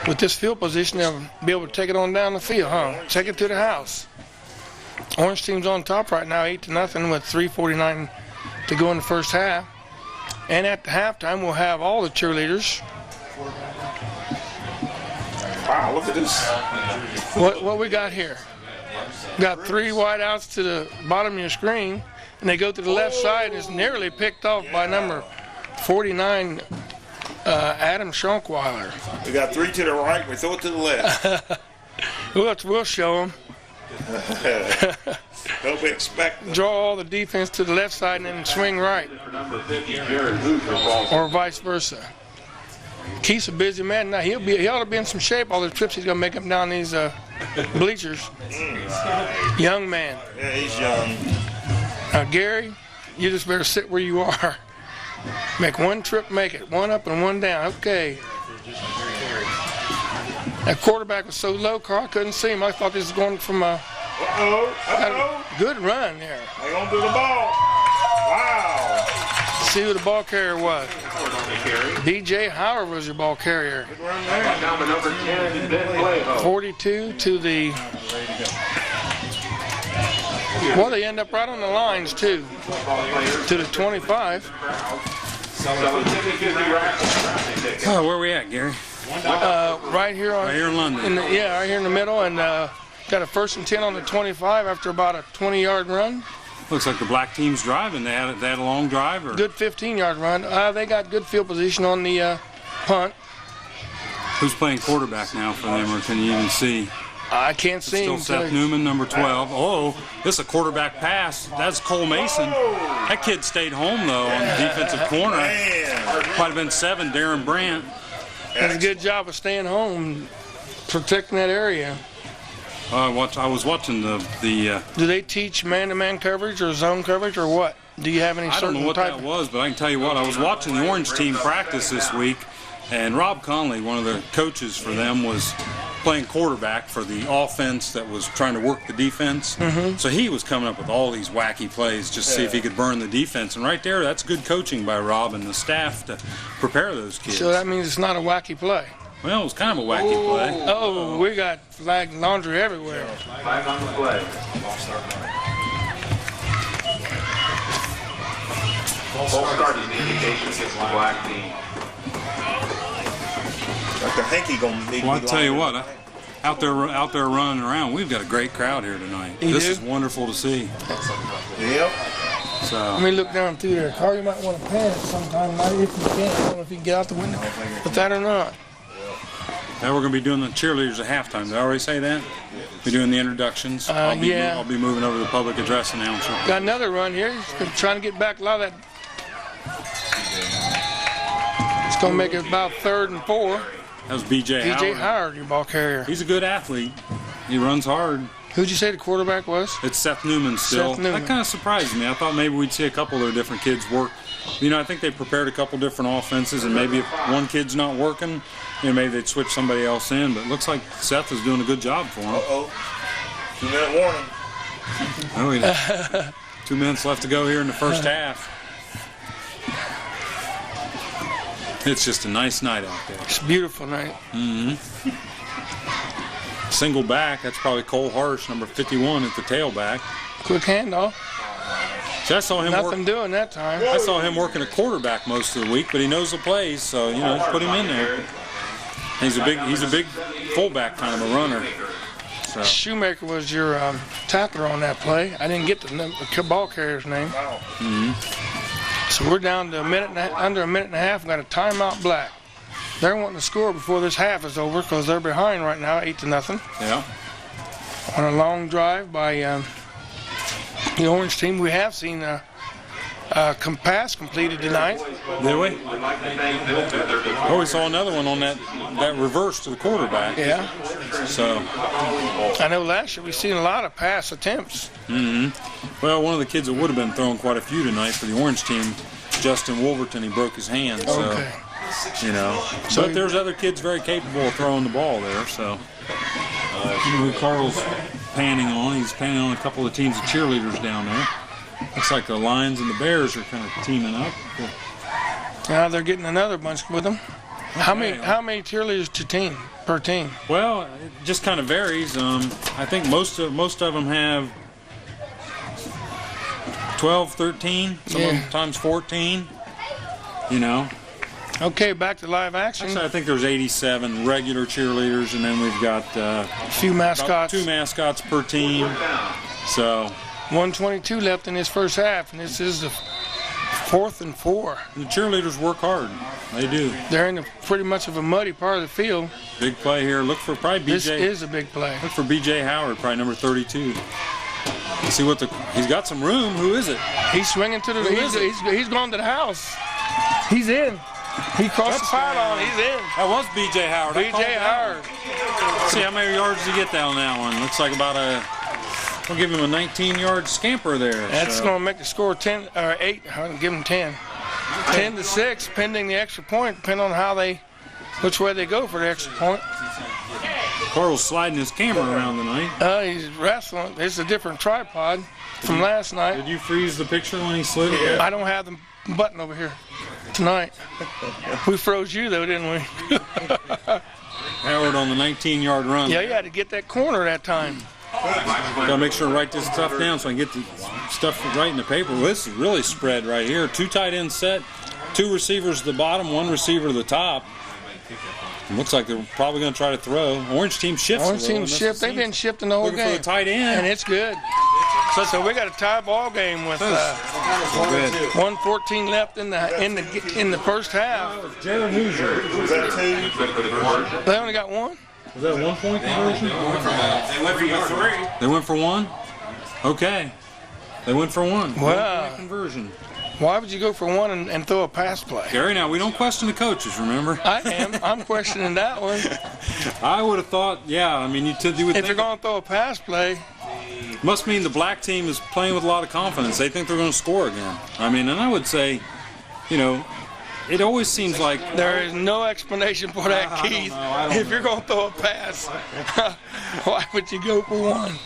with this field position, they'll be able to take it on down the field, huh? Take it to the house. Orange team's on top right now, 8-0 with 3:49 to go in the first half. And at the halftime, we'll have all the cheerleaders. Wow, look at this. What we got here? Got 3 wideouts to the bottom of your screen, and they go to the left side, and it's nearly picked off by number 49, Adam Schonkweiler. We got 3 to the right, we throw it to the left. We'll show them. Don't be expecting. Draw all the defense to the left side and then swing right. Or vice versa. Keith's a busy man now. He ought to be in some shape. All the trips he's gonna make up down these bleachers. Young man. Yeah, he's young. Now Gary, you just better sit where you are. Make one trip, make it. One up and one down. Okay. That quarterback was so low, Carl, I couldn't see him. I thought this was going from a good run there. They gonna do the ball. Wow. See who the ball carrier was. DJ Howard was your ball carrier. Good run there. 42 to the. Well, they end up right on the lines too. To the 25. Oh, where are we at, Gary? Right here on. Right here in London. Right here in the middle, and got a 1st and 10 on the 25 after about a 20-yard run. Looks like the black team's driving. They had a long drive, or Good 15-yard run. They got good field position on the punt. who's playing quarterback now for them, or can you even see? I can't see Still him. Seth Newman, number 12. Oh, this is a quarterback pass. That's Cole Mason. That kid stayed home, though, on the defensive corner. Man. Might have been 7, Darren Brandt. Does a good job of staying home, protecting that area. I was watching the Do they teach man-to-man coverage or zone coverage or what? Do you have any I certain don't know what type? that was, but I can tell you what, I was watching the Orange team practice this week, and Rob Conley, one of the coaches for them, was playing quarterback for the offense that was trying to work the defense. Mm-hmm. So he was coming up with all these wacky plays just to see if he could burn the defense. And right there, that's good coaching by Rob and the staff to prepare those kids. So that means it's not a wacky play. Well, it was kind of a wacky play. Oh, we got flag laundry everywhere. Flag on the play. False start is the indication against the black team. Dr. Hankey gonna need Well, I'll to be tell you lined what, up. out there running around, we've got a great crowd here tonight. You This do? is wonderful to see. Yep. So. Let me look down through there. Carl, you might want to pan it sometime, if you can. I don't know if you can get out the window with that or not. Now we're going to be doing the cheerleaders at halftime. Did I already say that? We're doing the introductions. Yeah. I'll be moving over to the public address announcer. Got another run here. He's trying to get back a lot of that. It's going to make it about 3rd and 4. That was B.J. DJ Howard. Howard, your ball carrier. He's a good athlete. He runs hard. Who'd you say the quarterback was? It's Seth Newman still. Seth Newman. That kind of surprised me. I thought maybe we'd see a couple of their different kids work. You know, I think they prepared a couple different offenses, and maybe if one kid's not working, maybe they'd switch somebody else in. But it looks like Seth is doing a good job for him. Uh-oh. 2-minute warning. Oh, yeah. 2 minutes left to go here in the first half. It's just a nice night out there. It's a beautiful night. Single back, that's probably Cole Harsh, number 51 at the tailback. Quick handoff. See, I saw him Nothing doing that time. I saw him working a quarterback most of the week, but he knows the plays, so you know, put him in there. He's a big fullback kind of a runner. So. Shoemaker was your tackler on that play. I didn't get the ball carrier's name. So we're down to under a minute and a half. We've got a timeout, Black. They're wanting to score before this half is over because they're behind right now, 8-0. Yeah. On a long drive by the Orange team. We have seen a pass completed tonight. Did we? Oh, we saw another one on that reverse to the quarterback. Yeah. So. I know last year we've seen a lot of pass attempts. Well, one of the kids that would have been throwing quite a few tonight for the Orange team, Justin Wolverton, he broke his hand. So, Okay. you know. But there's other kids very capable of throwing the ball there. So. You know who Carl's panning on? He's panning on a couple of teams of cheerleaders down there. Looks like the Lions and the Bears are kind of teaming up. Now they're getting another bunch with them. How many cheerleaders per team? Well, it just kind of varies. I think most of them have 12, 13, some of them times 14. You know. Okay, back to live action. Actually, I think there's 87 regular cheerleaders, and then we've got a few mascots. 2 mascots per team. So 1:22 left in this first half, and this is the 4th and 4. the cheerleaders work hard. They do. They're in pretty much of a muddy part of the field. Big play here. Look for probably BJ. This is a big play. Look for BJ Howard, probably number 32. Let's see what he's got some room. Who is it? He's swinging to the. Who is it? He's going to the house. He's in. He crossed the pylon. He's in. That was BJ Howard. BJ Howard. Let's see how many yards did he get down that one. Looks like we'll give him a 19-yard scamper there. That's going to make the score 10 or 8. I'll give him 10. 10-6, pending the extra point, depending on which way they go for the extra point. Carl's sliding his camera around tonight. He's wrestling. It's a different tripod from last night. Did you freeze the picture when he slid it? I don't have the button over here tonight. We froze you though, didn't we? Howard on the 19-yard run. Yeah, you had to get that corner that time. Gotta make sure to write this stuff down so I can get the stuff right in the paper. Well, this is really spread right here. 2 tight end set, 2 receivers at the bottom, 1 receiver to the top. It looks like they're probably going to try to throw. Orange team shifts. Orange team shift. They've been shifting the whole looking game. for the tight end, and it's good. So we got a tie ball game with 1:14 left in the first half. Jared Hoosier. They only got 1. Was that a 1-point conversion? They went for 3. They went for 1? Okay. They went for 1. Wow. 1-point conversion. Why would you go for 1 and throw a pass play? Gary, now we don't question the coaches, remember? I am. I'm questioning that one. I would have thought, yeah. I mean, if you're going to throw a pass play, must mean the black team is playing with a lot of confidence. They think they're going to score again. I mean, and I would say, you know, it always seems like there is no explanation for that, Keith. If you're going to throw a pass, why would you go for 1?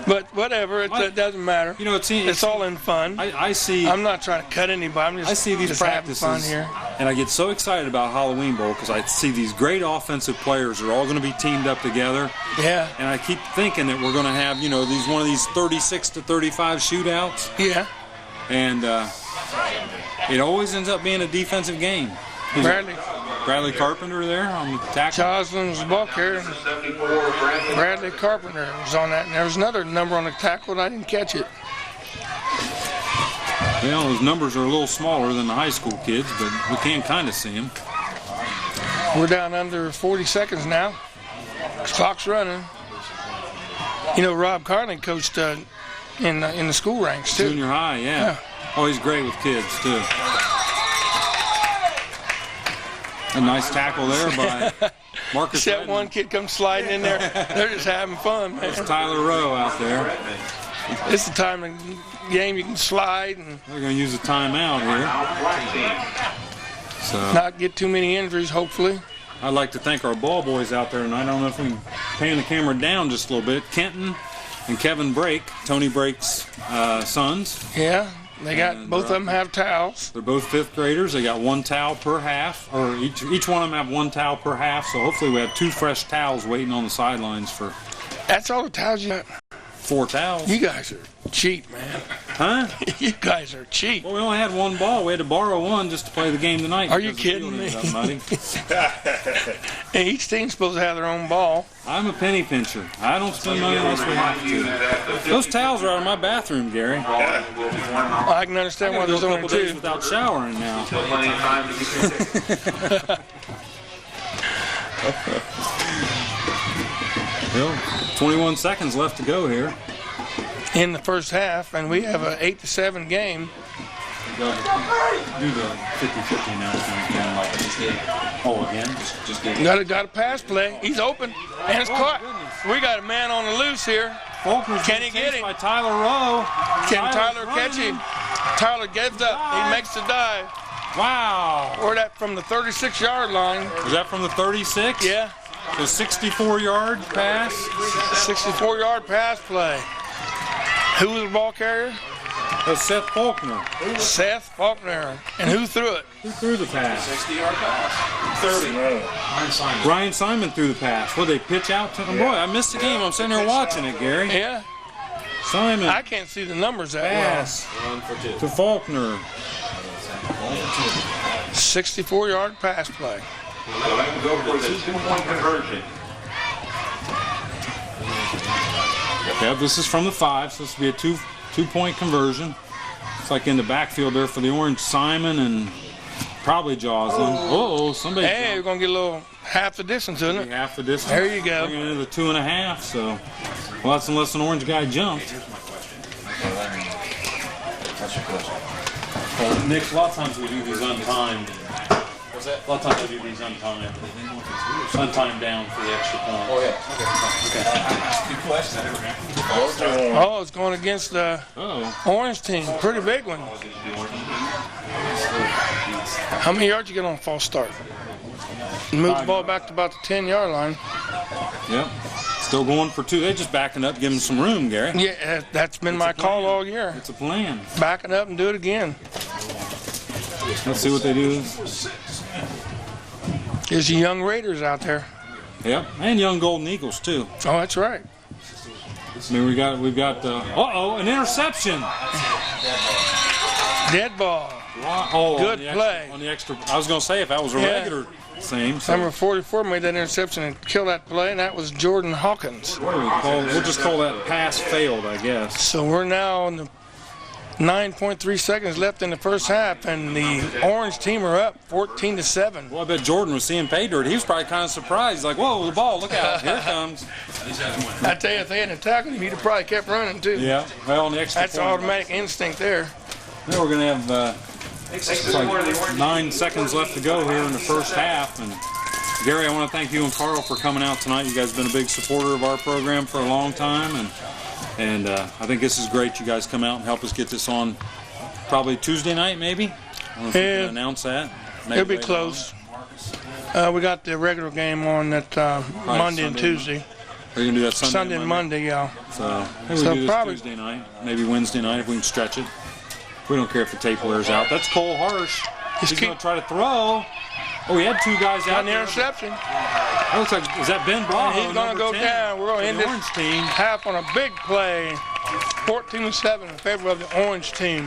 But whatever, it doesn't matter. You know, it's all in fun. I see. I'm not trying to cut anybody. I see these practices, having fun here. And I get so excited about Halloween Bowl because I see these great offensive players are all going to be teamed up together. Yeah. And I keep thinking that we're going to have, you know, one of these 36-35 shootouts. Yeah. And it always ends up being a defensive game. Bradley Carpenter there on the tackle. Joslin's ball carrier. Bradley Carpenter was on that. And there was another number on the tackle, and I didn't catch it. Well, those numbers are a little smaller than the high school kids, but we can kind of see them. We're down under 40 seconds now. Clock's running. You know, Rob Carney coached in the school ranks, too. Junior high, yeah. Oh, he's great with kids, too. A nice tackle there by Marcus. That one kid comes sliding in there. They're just having fun, man. It's Tyler Rowe out there. This is the time of the game you can slide. And they're going to use a timeout here. So not get too many injuries, hopefully. I'd like to thank our ball boys out there, and I don't know if we can pan the camera down just a little bit. Kenton and Kevin Brake, Tony Brake's sons. Yeah. They got And, both of them have towels. They're both fifth graders. They got one towel per half, or each one of them have one towel per half. So hopefully we have 2 fresh towels waiting on the sidelines for That's all the towels you got. 4 towels. You guys are cheap, man. Huh? You guys are cheap. Well, we only had one ball. We had to borrow one just to play the game tonight. Are you because the kidding field me? ended up muddy. And each team's supposed to have their own ball. I'm a penny pincher. I don't spend money unless we have to. Those towels are out of my bathroom, Gary. I can understand why I there's go a only couple days 2. without showering now. Well, 21 seconds left to go here. In the first half, and we have an 8-7 game. Do the 50-50 now. Oh, again? Just get Got a pass play. He's open, and it's caught. We got a man on the loose here. Faulkner's Can he get chased him? by Tyler Rowe. Can Tyler's Tyler catch running. him? Tyler gives up. He makes the dive. Wow. Or that from the 36-yard line. Was that from the 36? Yeah, So 64-yard pass. 64-yard pass play. Who was the ball carrier? That's Seth Faulkner. Seth Faulkner. And who threw it? Who threw the pass? 60-yard pass. 30. Ryan Simon threw the pass. Well, they pitch out to him. Boy, I missed the game. I'm sitting there watching it, Gary. Yeah. Simon I can't see the numbers that pass to Faulkner. 64-yard pass play. Go for the 2-point conversion. Yeah, this is from the 5, so this will be a two-point conversion. It's like in the backfield there for the Orange, Simon and probably Joslin. Oh, somebody. Hey, we're going to get a little half the distance, isn't it? Half the distance. There you go. Bringing it into the 2.5. So, well, that's unless an Orange guy jumped. Well, Nick, a lot of times we do these untimed. What's that? A lot of times we do these untimed. Untimed down for the extra point. Oh, yeah. Good question. Oh, it's going against the Oh, Orange team. Pretty big one. How many yards you get on a false start? Move the ball back to about the 10-yard line. yep. Still going for 2. They're just backing up, giving some room, Gary. Yeah, that's been my call all year. It's a plan. Backing up and do it again. Let's see what they do. There's the young Raiders out there. Yep, and young Golden Eagles too. Oh, that's right. I mean, we've got. An interception. Dead ball. Oh, Good on play. on the extra. I was going to say if that was a Yeah. regular same. So Number 44 made that interception and killed that play, and that was Jordan Hawkins. what do we call? We'll just call that pass failed, I guess. So we're now in the 9.3 seconds left in the first half, and the Orange team are up 14-7. Well, I bet Jordan was seeing pay dirt. He was probably kind of surprised. He's like, "Whoa, the ball! Look out! Here it comes!" I tell you, if they hadn't tackled him, he'd have probably kept running too. Yeah. Well, on the extra That's point. automatic instinct there. Now we're going to have it's like 9 seconds left to go here in the first half. And Gary, I want to thank you and Carl for coming out tonight. You guys have been a big supporter of our program for a long time, and I think this is great. You guys come out and help us get this on probably Tuesday night, maybe. I don't know if you Yeah. can announce that. Maybe It'll be later close. We got the regular game on that Monday and Sunday. Tuesday. on. Are you going to do that Sunday? Sunday and Monday, yeah. So maybe So we do this probably- Tuesday night, maybe Wednesday night if we can stretch it. We don't care if the tape wears out. That's Cole Harsh. Just He's keep- going to try to throw. Oh, he had 2 guys Got out an there. interception. That looks like, is that Ben Bravo? He's going to number go 10 down. We're going for to end the this Orange team. half on a big play. 14-7 in favor of the Orange team.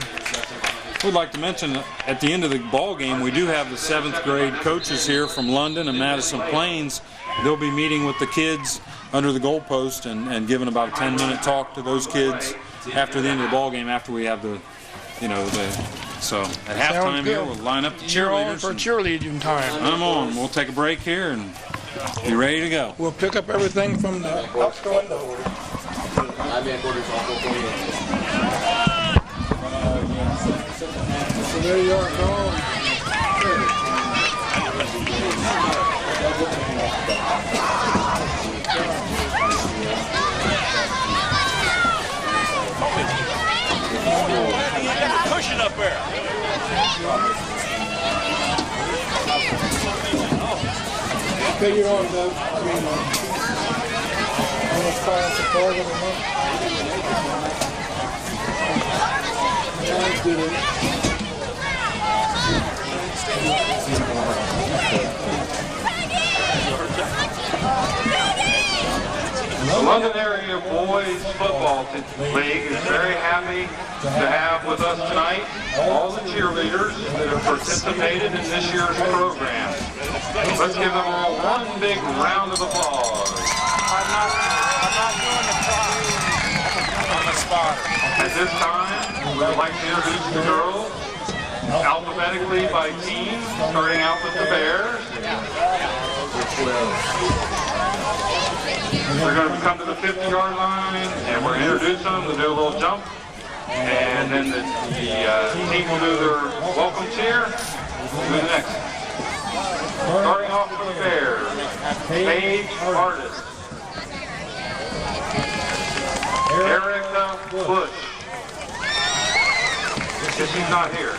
We'd like to mention that at the end of the ball game, we do have the 7th grade coaches here from London and Madison Plains. They'll be meeting with the kids under the goalpost and giving about a 10-minute talk to those kids after the end of the ball game. After we have so at halftime here, we'll line up the You're on cheerleaders. for and cheerleading time. I'm on. We'll take a break here and be ready to go. We'll pick up everything from the up the window. So there you are, Carl. Pushing up there. Okay, you're on, Doug. Let's try and support it. The London Area Boys Football League is very happy to have with us tonight all the cheerleaders that have participated in this year's program. Let's give them all one big round of applause. I'm not doing the clock. I'm a spotter. At this time, we would like to introduce the girls alphabetically by team, starting out with the Bears. We're going to come to the 50-yard line, and we're going to introduce them. They'll do a little jump, and then the team will do their welcome cheer. We'll do the next. Starting off with the Bears, Paige Artist, Erica Bush. Guess she's not here.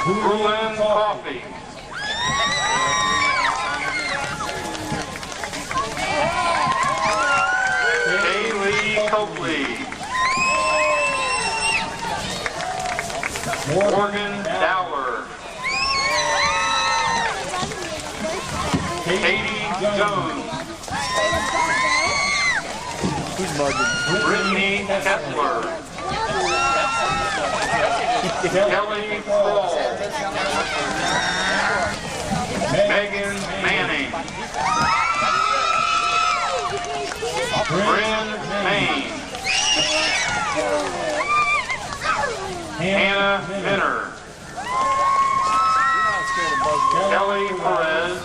Brulin Coffee. Kaylee Coakley. Morgan Dowler. Katie Jones. Brittany Kessler. Kelly Paul. Megan Manning. Bryn Main. Hannah Minner. Kelly Perez.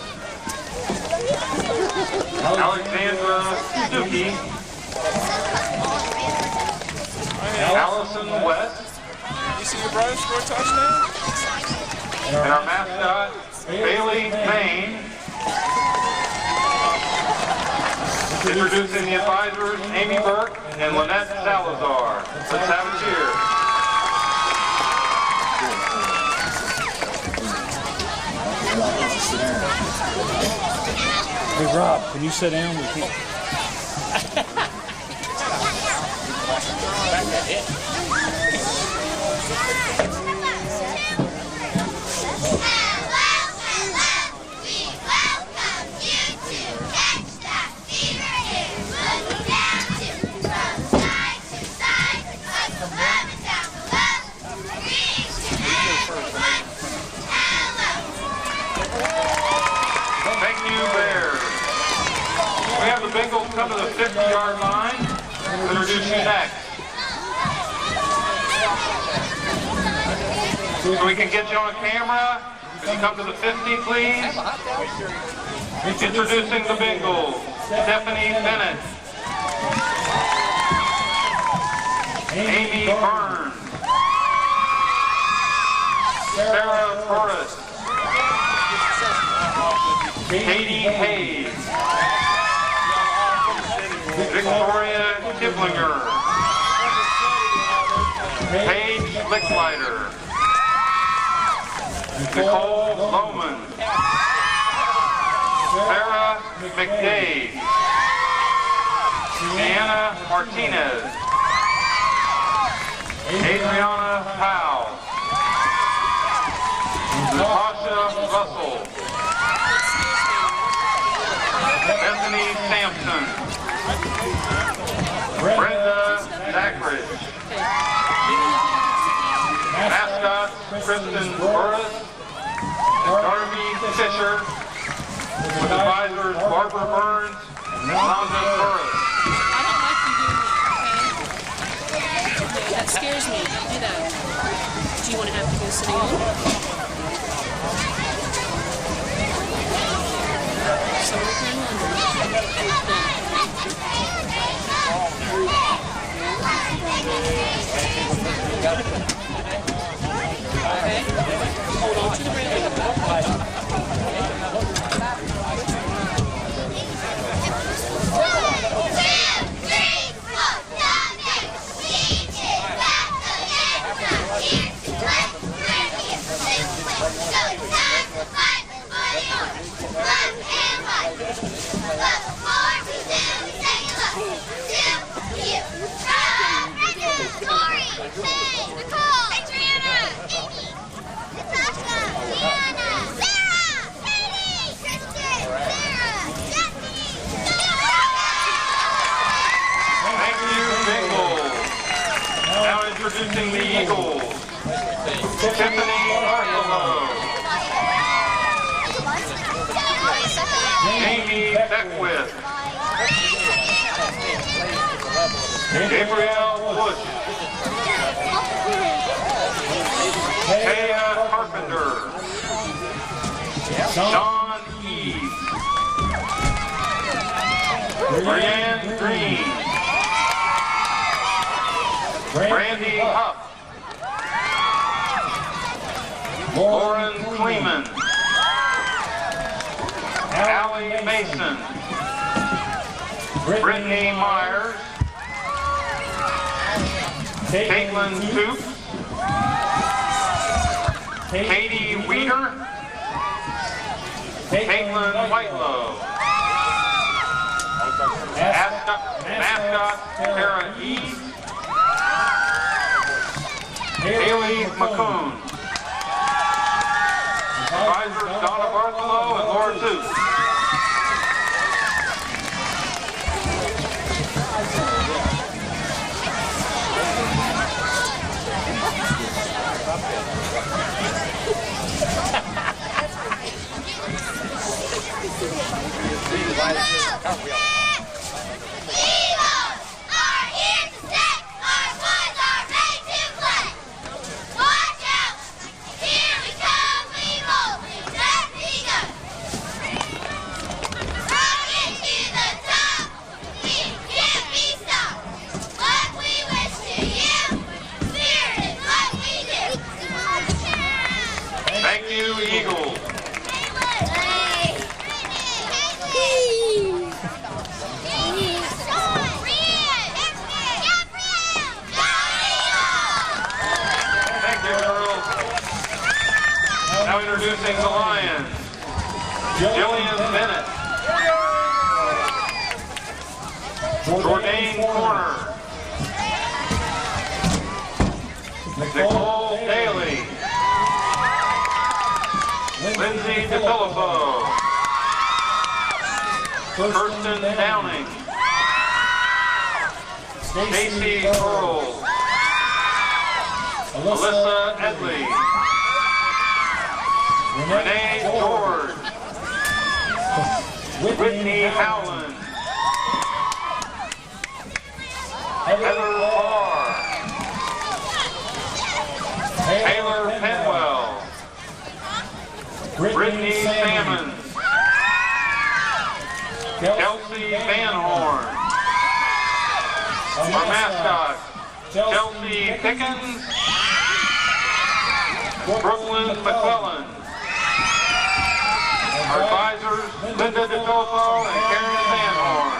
Alexandra Stuckey. Allison West. You see your brother score a touchdown? And our mascot, Bailey Main. Introducing the advisors, Amy Burke and Lynette Salazar. Let's have a cheer. Hey Rob, can you sit down? We can't. Bengals come to the 50-yard line. We'll introduce you next. So we can get you on camera. Could you come to the 50, please? Introducing the Bengals, Stephanie Bennett, Amy Burns, Sarah Torres, Katie Hayes, Victoria Kiplinger, Paige Licklider, Nicole Lohman, Sarah McDade, Anna Martinez, Adriana Powell, Natasha Russell, Bethany Sampson, Brenda Zachridge, mascots Kristen Burris and Darby Fisher, with advisors Barbara Burns and Rhonda Burris. I don't like you doing that, okay? That scares me. Don't do that. Do you want to have to go sit down? So we're playing London. Okay? Hold on to the railing. Let's Thank you, Bengals. Now introducing the Eagles. Tiffany Bartholomew. Jamie Beckwith. Gabrielle Bush. Taya Carpenter. Sean Eve. Brianne Green. Brandy Huff. Lauren Kleeman. Allie Mason. Brittany Myers. Caitlin Toop. Katie Weeder. Caitlin Whitelow. Mascot Tara E. Haley McCoon. Advisors Donna Bartholomew and Laura Toop. Thank you, Eagles. Thank you, girls. Now introducing the Lions. Jillian Bennett. Jourdain Corner. Nicole Daly. Lindsay DeFilippo. Kirsten Downing. Stacy Earl. Alyssa Edley. Renee George. Whitney Howland. Heather Barr. Taylor Penwell. Brittany Salmon. Kelsey Van Horn. Our mascot, Chelsea Pickens. Brooklyn McClellan. Our advisors, Linda DeFilippo and Karen Van Horn.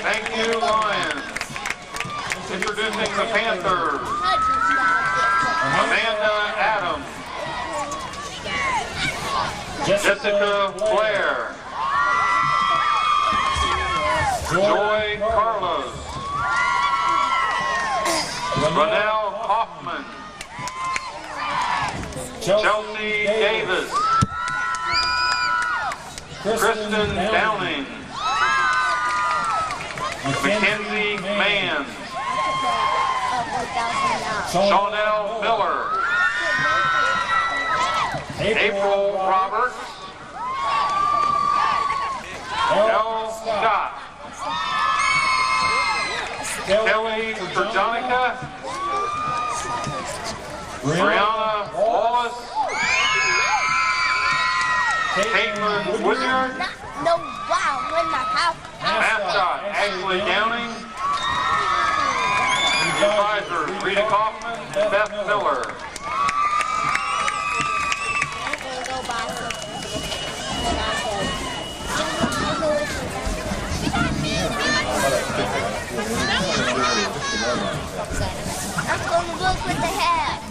Thank you, Lions. Introducing the Panthers. Amanda Adams. Jessica Blair. Joy Carlos. Ronell Hoffman. Chelsea Davis. Kristen Downing. Mackenzie Mann. Shawnell Miller. April Roberts. Elle Scott. Kelly Perjonica. Brianna Wallace. Caitlin Woodyard. No. Wow, when my house. Mascot, Ashley Downing. Advisors, Rita Kaufman and Beth Miller. I'm gonna go buy I'm gonna look what they have.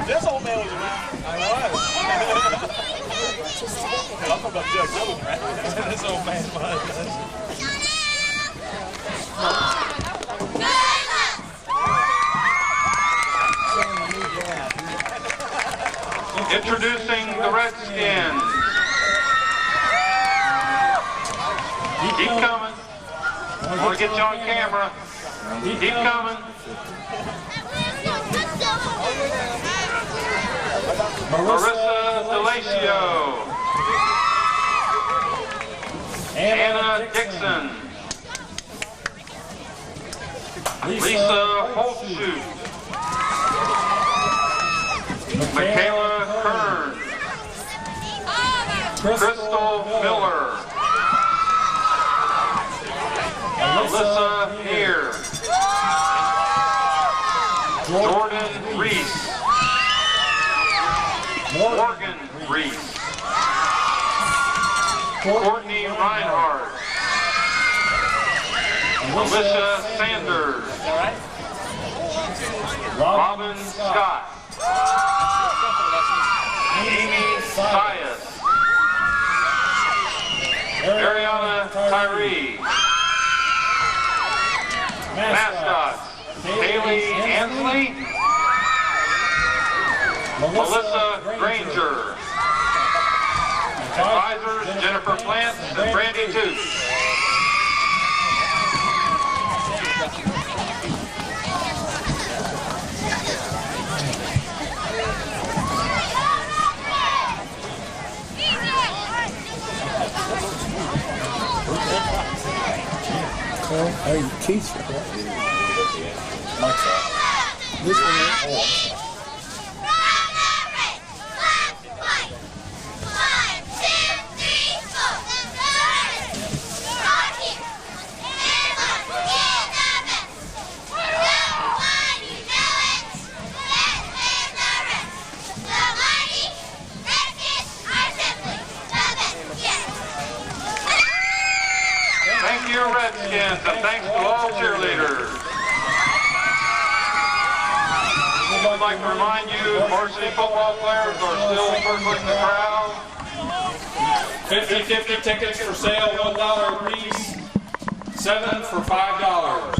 This old man was around. I was. I'm talking about Chuck Jones, right? This old man was. Introducing the Redskins. Keep coming. I want to get you on camera. Keep coming. Marissa Delacio. Anna Dixon. Lisa Holtshoot. Michaela Kern. Crystal Miller. Alyssa Neer. Jordan Reese. Morgan Reese. Courtney Reinhardt. Alicia Sanders. Robin Scott. Amy Sias. Ariana Tyree. Mascots. Haley Ansley. Melissa Granger. Advisors Jennifer Plant and Brandy Toots. Hey, Keith's this one. Thank you, Redskins, and thanks to all cheerleaders. We'd like to remind you, varsity football players are still circling the crowd. 50-50 tickets for sale, $1 apiece. 7 for $5.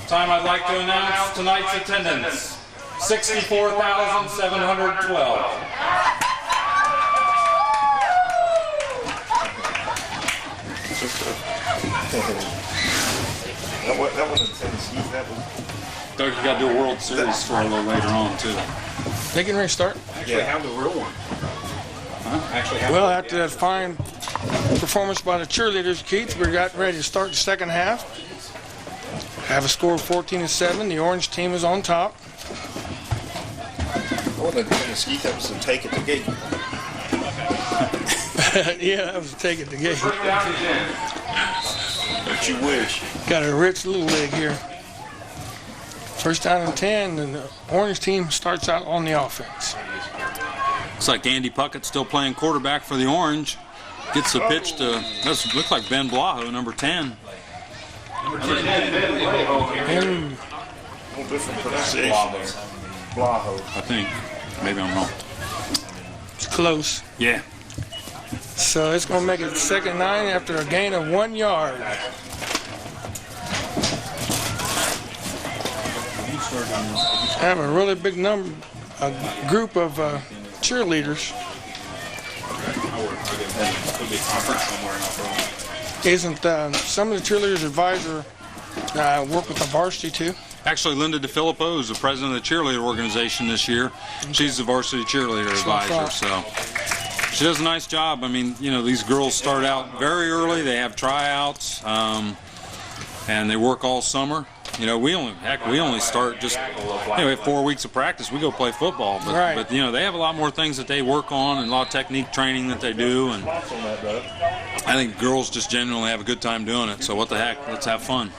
Time I'd like to announce tonight's attendance: 64,712. That wasn't Tennessee. That was. Doug, you got to do a World Series story a little later on too. They can restart. Actually have the real one. Well, after that fine performance by the cheerleaders, Keith, we got ready to start the second half. Have a score of 14-7. The orange team is on top. Oh, the Tennessee. That was a take at the gate. Yeah, that was a take at the gate. First down is in. But you wish. Got a rich little league here. First down and 10, and the orange team starts out on the offense. Looks like Andy Puckett's still playing quarterback for the Orange. Gets the pitch to, looks like Ben Blaho, number 10. Number 10, Ben Blaho here. And A little different pronunciation there. Blaho. I think. Maybe I'm wrong. it's close. Yeah. So it's going to make it second and 9 after a gain of 1 yard. I have a really big number, a group of cheerleaders. Isn't some of the cheerleaders advisor work with the varsity too? Actually, Linda DeFilippo is the president of the cheerleader organization this year. She's the varsity cheerleader advisor, so she does a nice job. I mean, you know, these girls start out very early. They have tryouts, and they work all summer. You know, we only start just, we have 4 weeks of practice. We go play football, but you know, they have a lot more things that they work on and a lot of technique training that they do, and I think girls just genuinely have a good time doing it. So what the heck, let's have fun.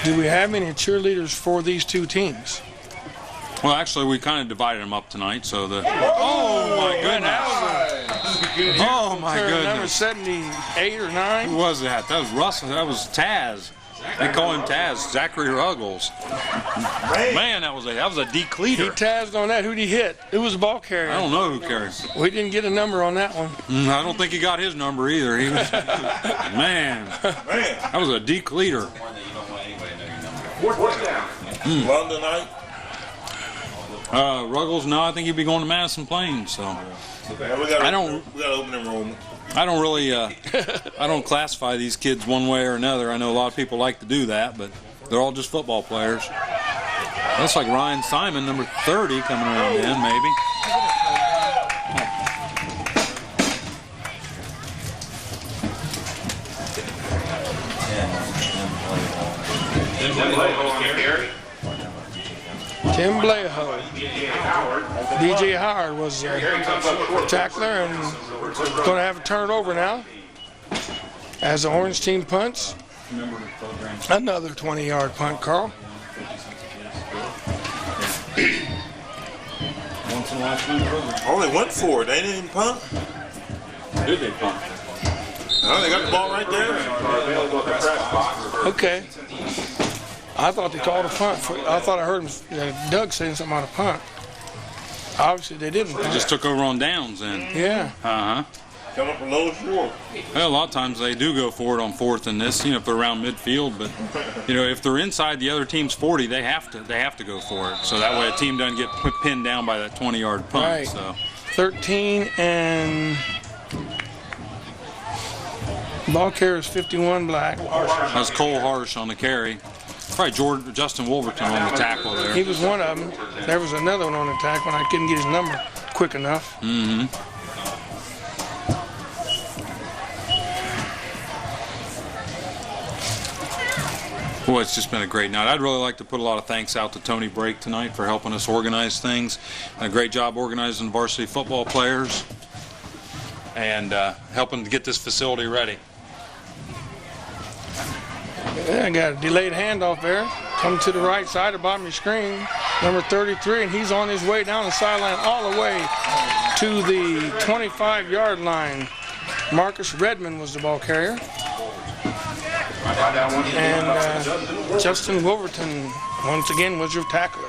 Do we have any cheerleaders for these two teams? Well, actually, we kind of divided them up tonight, so the... Oh, my goodness. Oh, my Number goodness. 78 or 9? Who was that? That was Russell. That was Taz. They call him Taz, Zachary Ruggles. Man, that was a He decleater. tazzed on that. Who'd he hit? It was the ball carrier. I don't know who carries. We didn't get a number on that one. I don't think he got his number either. He was, man, that was a decleater. London night. Ruggles, no, I think he'd be going to Madison Plains. So Yeah, we got open enrollment. I don't really, I don't classify these kids one way or another. I know a lot of people like to do that, but they're all just football players. Looks like Ryan Simon, number 30, coming around in, maybe. Tim Blaho. DJ Howard was a tackler and going to have a turnover now as the orange team punts. Another 20-yard punt, Carl. Oh, they went for it. They didn't even punt. Did they punt? Oh, they got the ball right there. Okay. I thought they called a punt. I thought I heard Doug saying something about a punt. Obviously, they didn't. They just took over on downs then. Yeah. Uh-huh. Come up with low score. Well, a lot of times they do go for it on fourth and this, you know, if they're around midfield. But, you know, if they're inside the other team's 40, they have to go for it. So that way a team doesn't get pinned down by that 20-yard punt. Right. So 13 and ball carrier is 51 black. that's Cole Harsh on the carry. Probably Justin Wolverton on the tackle there. He was one of them. There was another one on the tackle, and I couldn't get his number quick enough. Mm-hmm. Boy, it's just been a great night. I'd really like to put a lot of thanks out to Tony Brake tonight for helping us organize things. A great job organizing varsity football players and helping to get this facility ready. Yeah, I got a delayed handoff there. Come to the right side, the bottom of your screen. Number 33, and he's on his way down the sideline all the way to the 25-yard line. Marcus Redmond was the ball carrier. And Justin Wolverton, once again, was your tackler.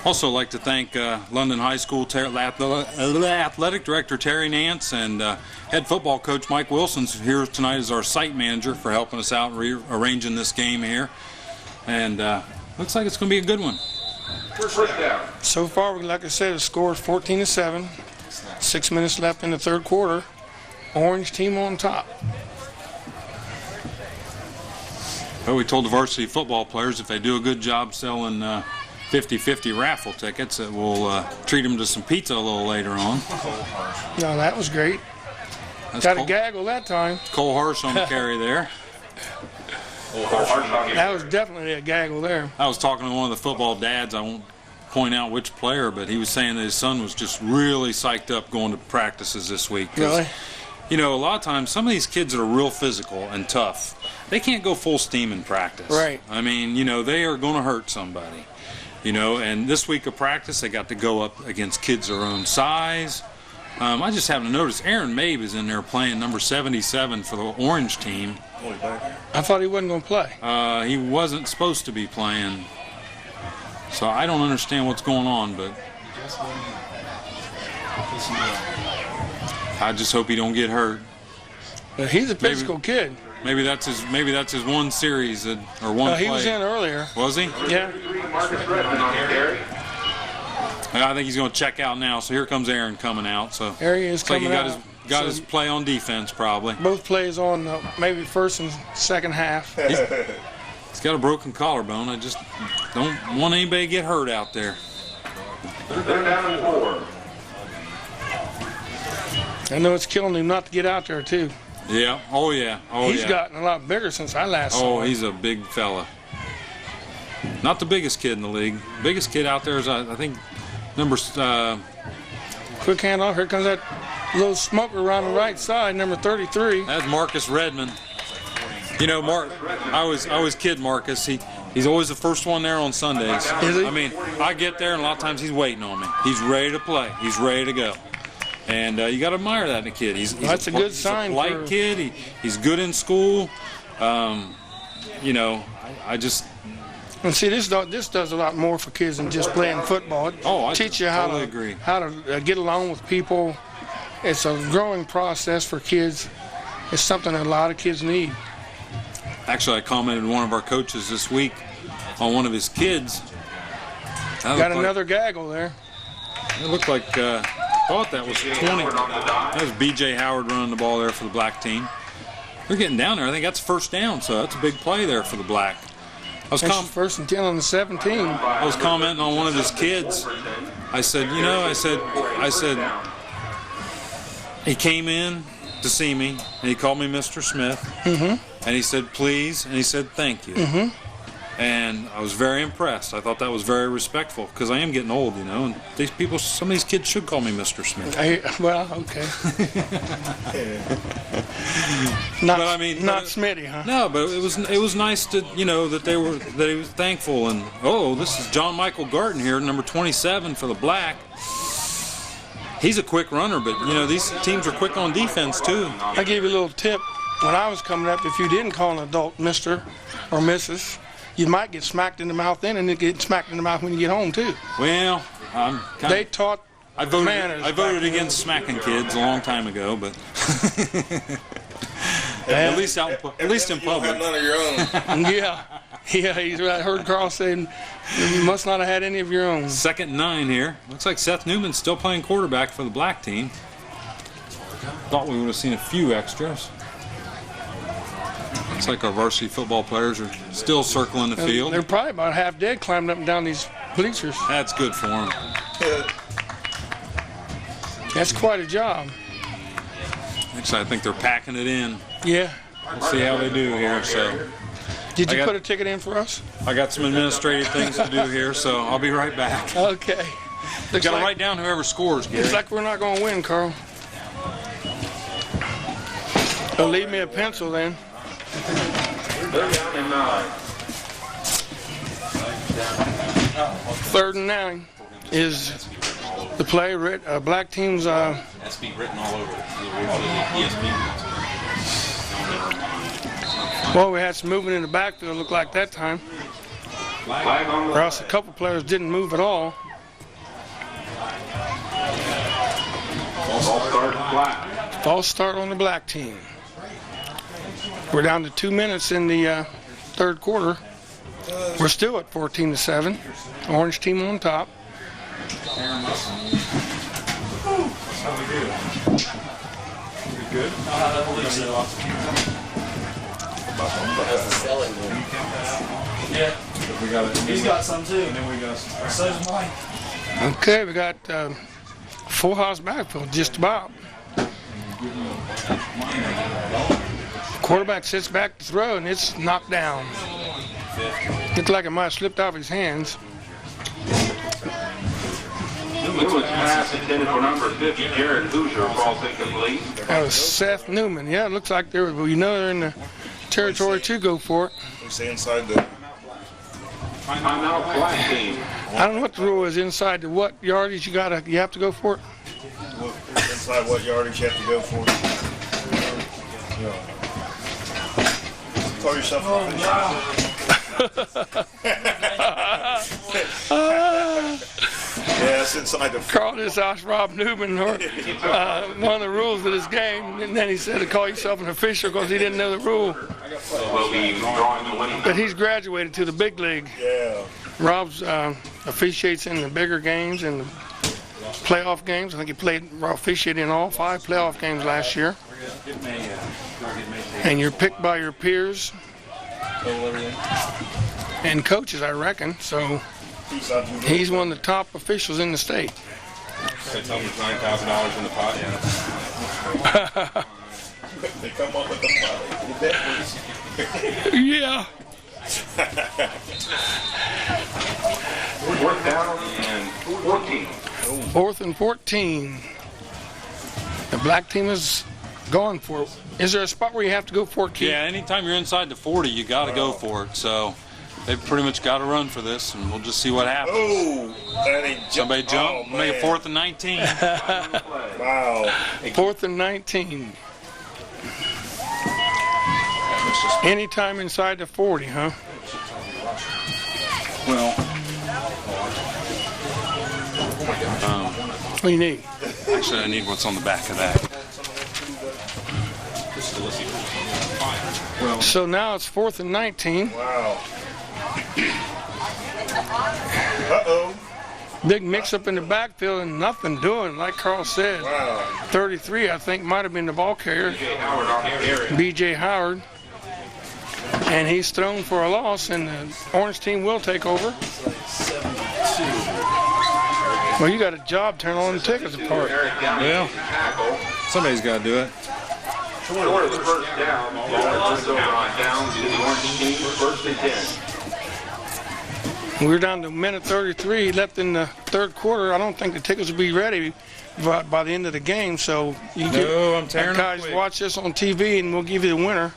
Also like to thank London High School athletic director Terry Nance and head football coach Mike Wilson's here tonight as our site manager for helping us out and rearranging this game here. And looks like it's going to be a good one. So far, like I said, the score is 14-7. 6 minutes left in the third quarter. Orange team on top. Well, we told the varsity football players if they do a good job selling 50-50 raffle tickets, that we'll treat them to some pizza a little later on. No, that was great. That's Got a gaggle that time. Cole Harsh on the carry there. That was definitely a gaggle there. I was talking to one of the football dads. I won't point out which player, but he was saying that his son was just really psyched up going to practices this week. Really? You know, a lot of times, some of these kids that are real physical and tough, they can't go full steam in practice. Right. I mean, you know, they are going to hurt somebody. You know, and this week of practice, they got to go up against kids their own size. I just happened to notice Aaron Mabe is in there playing number 77 for the orange team. I thought he wasn't going to play. He wasn't supposed to be playing. So I don't understand what's going on, but I just hope he don't get hurt. But he's a physical kid. Maybe that's his one series or one play. He was in earlier. Was he? Yeah. I think he's going to check out now. So here comes Aaron coming out. So There he is it's like coming out. Got his play on defense, probably. Both plays on maybe first and second half. He's got a broken collarbone. I just don't want anybody to get hurt out there. They're down and 4. I know it's killing him not to get out there, too. Yeah. Oh, yeah. Oh, He's yeah. gotten a lot bigger since I last saw him. He's a big fella. Not the biggest kid in the league. Biggest kid out there is, I think, number... Quick handoff. Here comes that little smoker around the right side, number 33. That's Marcus Redmond. You know, I always kid Marcus. He's always the first one there on Sundays. Is he? I mean, I get there and a lot of times he's waiting on me. He's ready to play. He's ready to go. And you got to admire that in a kid. He's That's a good sign. He's a polite kid. He's good in school. You know, I just. And see, this does a lot more for kids than just playing football. It I teaches you how totally to get along with people. It's a growing process for kids. It's something that a lot of kids need. Actually, I commented to one of our coaches this week on one of his kids. Got another gaggle there. It looked like, thought that was 20. That was B.J. Howard running the ball there for the black team. They're getting down there. I think that's first down, so that's a big play there for the black. First and 10 on the 17. I was commenting on one of his kids. I said, you know, I said, he came in to see me, and he called me Mr. Smith. Mm-hmm. And he said, please, and he said, thank you. Mm-hmm. And I was very impressed. I thought that was very respectful, because I am getting old, you know, and some of these kids should call me Mr. Smith. Well, okay. Not Smitty, huh? No, but it was nice to, you know, that he was thankful. And this is John Michael Garten here, number 27 for the black. He's a quick runner, but you know these teams are quick on defense too. I gave you a little tip. When I was coming up, if you didn't call an adult Mr. or Mrs., you might get smacked in the mouth then, and you get smacked in the mouth when you get home too. Well, I voted against smacking kids a long time ago, but at least in public. Have none of your own. Yeah, he's right. I heard Carl saying you must not have had any of your own. 2nd and 9 here. Looks like Seth Newman's still playing quarterback for the black team. Thought we would have seen a few extras. Looks like our varsity football players are still circling the field. They're probably about half dead climbing up and down these bleachers. That's good for them. That's quite a job. Actually, I think they're packing it in. Yeah. We'll see how they do here. So, did you put a ticket in for us? I got some administrative things to do here, so I'll be right back. Okay. You got to write down whoever scores, Gary. Looks like we're not going to win, Carl. Oh, leave me a pencil then. They're down and 9. 3rd and 9 is the play. Black team's. That's be written all over it. Well, we had some movement in the backfield. Looked like that time. Or else a couple players didn't move at all. False start on the black team. We're down to 2 minutes in the 3rd quarter. We're still at 14-7. Orange team on top. Good. Yeah. He's got some too. And then we got some. So does mine. Okay, we got full house backfield, just about. Quarterback sits back to throw, and it's knocked down. Looked like it might have slipped off his hands. Newman's pass intended for number 50, Jared Hoosier, falls incomplete. That was Seth Newman. Yeah, it looks like they're in the territory to go for it. Stay inside the. Timeout black team. I don't know what the rule is inside the what yardage you have to go for it. Inside what yardage you have to go for. Call yourself Yeah, it's inside the. Carl just asked Rob Newman one of the rules of this game, and then he said to call yourself an official because he didn't know the rule. Will be drawing the winning. But he's graduated to the big league. Yeah. Rob's officiates in the bigger games and playoff games. I think he played officiated in all 5 playoff games last year. And you're picked by your peers and coaches, I reckon. So he's one of the top officials in the state. So tell me $9,000 in the pot, yeah. They come up with the Yeah. Fourth down and 14. 4th and 14. The black team is going for it. Is there a spot where you have to go for it, Keith? Yeah, anytime you're inside the 40, you got to go for it. So they've pretty much got to run for this, and we'll just see what happens. Oh, Somebody jump, make it 4th and 19. Wow. 4th and 19. Anytime inside the 40, huh? Well, What do you need? actually, I need what's on the back of that. So now it's 4th and 19. Wow. Uh-oh. Big mix-up in the backfield and nothing doing, like Carl said. Wow. 33, I think, might have been the ball carrier, B.J. Howard. And he's thrown for a loss, and the orange team will take over. Well, you got a job turning all the tickets apart. Well, somebody's got to do it. Short of the first down, down to the orange team, 1st and 10. We're down to minute 33 left in the 3rd quarter. I don't think the tickets will be ready by the end of the game. So you I'm tearing up guys quick. watch this on TV, and we'll give you the winner.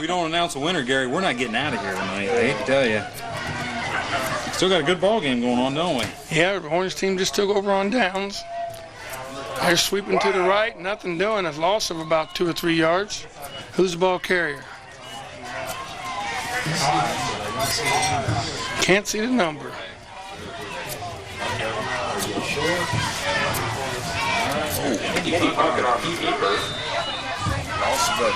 We don't announce a winner, Gary, we're not getting out of here tonight. I hate to tell you. Still got a good ball game going on, don't we? Yeah, the orange team just took over on downs. They're sweeping to the right, nothing doing. A loss of about 2 or 3 yards. Who's the ball carrier? Can't see the number. Lost about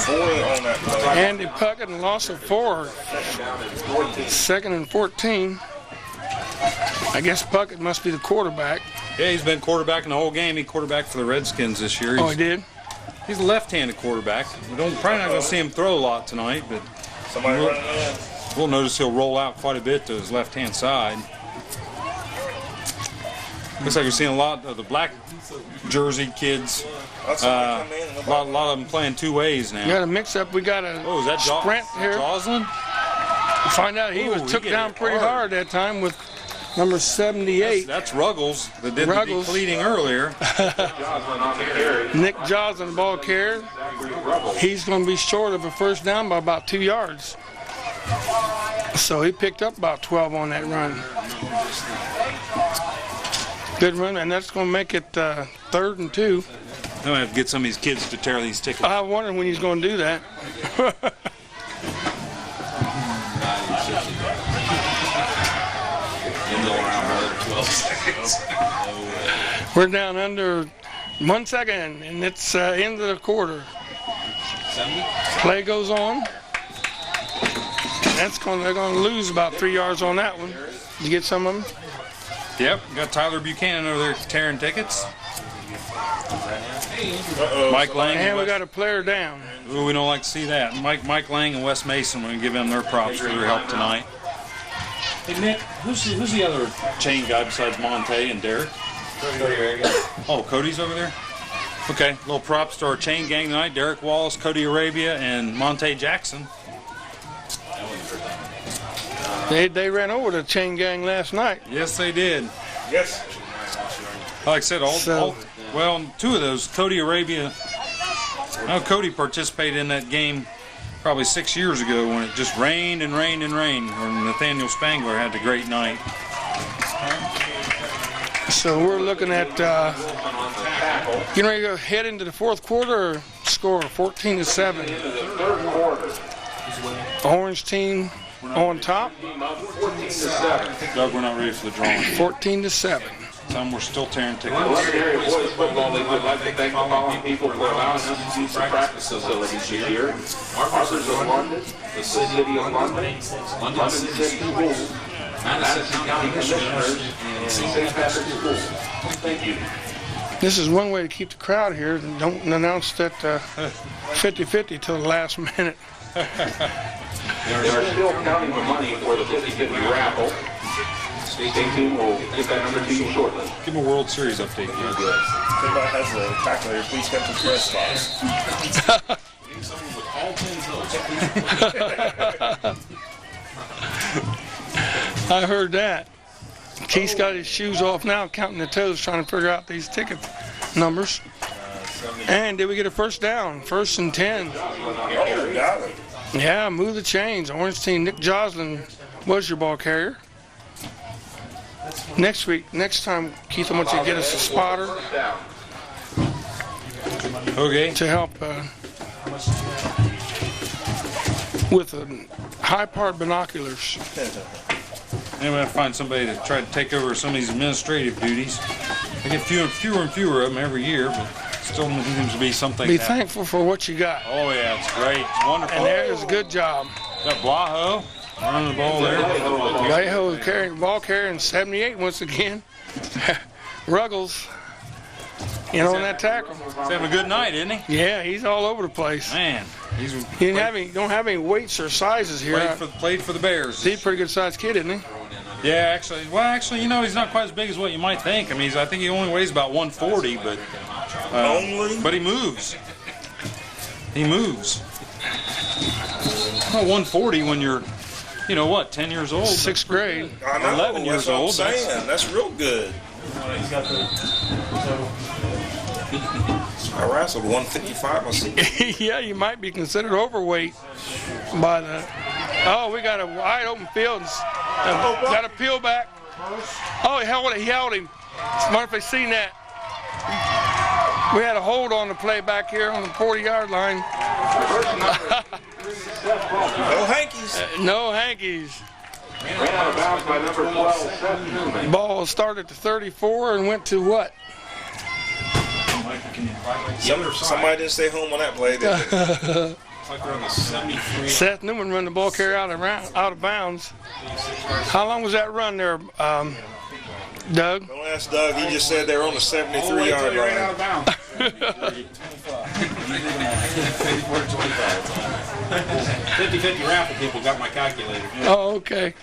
4 on that play. Andy Puckett and loss of 4. 2nd and 14. I guess Puckett must be the quarterback. Yeah, he's been quarterbacking the whole game. He quarterbacked for the Redskins this year. Oh, he did? He's a left-handed quarterback. We probably not going to see him throw a lot tonight, but Somebody running in. we'll notice he'll roll out quite a bit to his left-hand side. Looks like we're seeing a lot of the black jersey kids. That's A somebody come in. lot of them playing 2 ways now. We got a mix-up. We got a Oh, is that sprint here. Joslin? Find out he Ooh, was he took get down it pretty hard that time with number 78. That's Ruggles that did Ruggles. the depleting earlier. Nick Joslin, the ball carrier. He's going to be short of a first down by about 2 yards. So he picked up about 12 on that run. Good run, and that's going to make it 3rd and 2. I'm going to have to get some of these kids to tear these tickets. I wonder when he's going to do that. We're down under 1 second, and it's end of the quarter. Play goes on. They're going to lose about 3 yards on that one. Did you get some of them? Yep, got Tyler Buchanan over there tearing tickets. Mike Lang. And we got a player down. Ooh, we don't like to see that. Mike Lang and Wes Mason, we're going to give them their props for their help tonight. Hey, Nick, who's the other chain guy besides Monte and Derek? Oh, Cody's over there? Okay, little props to our chain gang tonight. Derek Wallace, Cody Arabia, and Monte Jackson. They ran over the chain gang last night. Yes, they did. Yes. Like I said, well, 2 of those, Cody Arabia. I know Cody participated in that game probably 6 years ago when it just rained and rained and rained, when Nathaniel Spangler had the great night. So we're looking at, you know, you head into the 4th quarter, or score 14-7. Orange team on top, Doug, we're not ready for the drawing. 14-7. Some we're still tearing tickets. Londonderry Boys Football League would like to thank the following people for allowing us to use the practice facilities here. Arthurs of London, the City of London, London City Schools, Madison County Commissioners, and St. Patrick's Schools. Thank you. This is one way to keep the crowd here. Don't announce that 50-50 till the last minute. They are still counting the money for the 50-50 raffle. Stay tuned. We'll get that number to you shortly. Give them a World Series update. If anybody has the calculator, please come to the press box. Need someone with all 10 votes. I heard that. Keith's got his shoes off now, counting the toes, trying to figure out these ticket numbers. And did we get a first down? 1st and 10. Oh, got it. Yeah, move the chains. Orange team, Nick Joslin was your ball carrier. Next time, Keith, I want you to get us a spotter Okay. to help with high-powered binoculars. And we have to find somebody to try to take over some of these administrative duties. I get fewer and fewer of them every year, but still seems to be something. Be thankful for what you got. Oh yeah, it's great. It's wonderful. And there's a good job. Got Blaho running the ball there. Vallejo ball carrying 78 once again. Ruggles, on that tackle. He's having a good night, isn't he? Yeah, he's all over the place. Man, He don't have any weights or sizes here. played for the Bears. He's a pretty good sized kid, isn't he? Yeah, actually, he's not quite as big as what you might think. I mean, I think he only weighs about 140, but he moves. He moves. Well, 140 when you're, 10 years old? 6th grade. I know, 11 years old. That's what I'm saying. That's real good. I wrestled 155 myself. Yeah, you might be considered overweight by the. Oh, we got a wide open field. Got a peel back. Oh, he held him. Wonder if they seen that. We had a hold on the play back here on the 40-yard line. No hankies. No hankies. Ran out of bounds by number 12, Seth Newman. Ball started to 34 and went to what? Somebody didn't stay home on that play, did they? Like they're on the 73. Seth Newman run the ball carrier out of bounds. How long was that run there, Doug? Don't ask Doug. He just said they were on the 73-yard Ran out line. of bounds. 50-50 raffle people got my calculator. Oh, okay.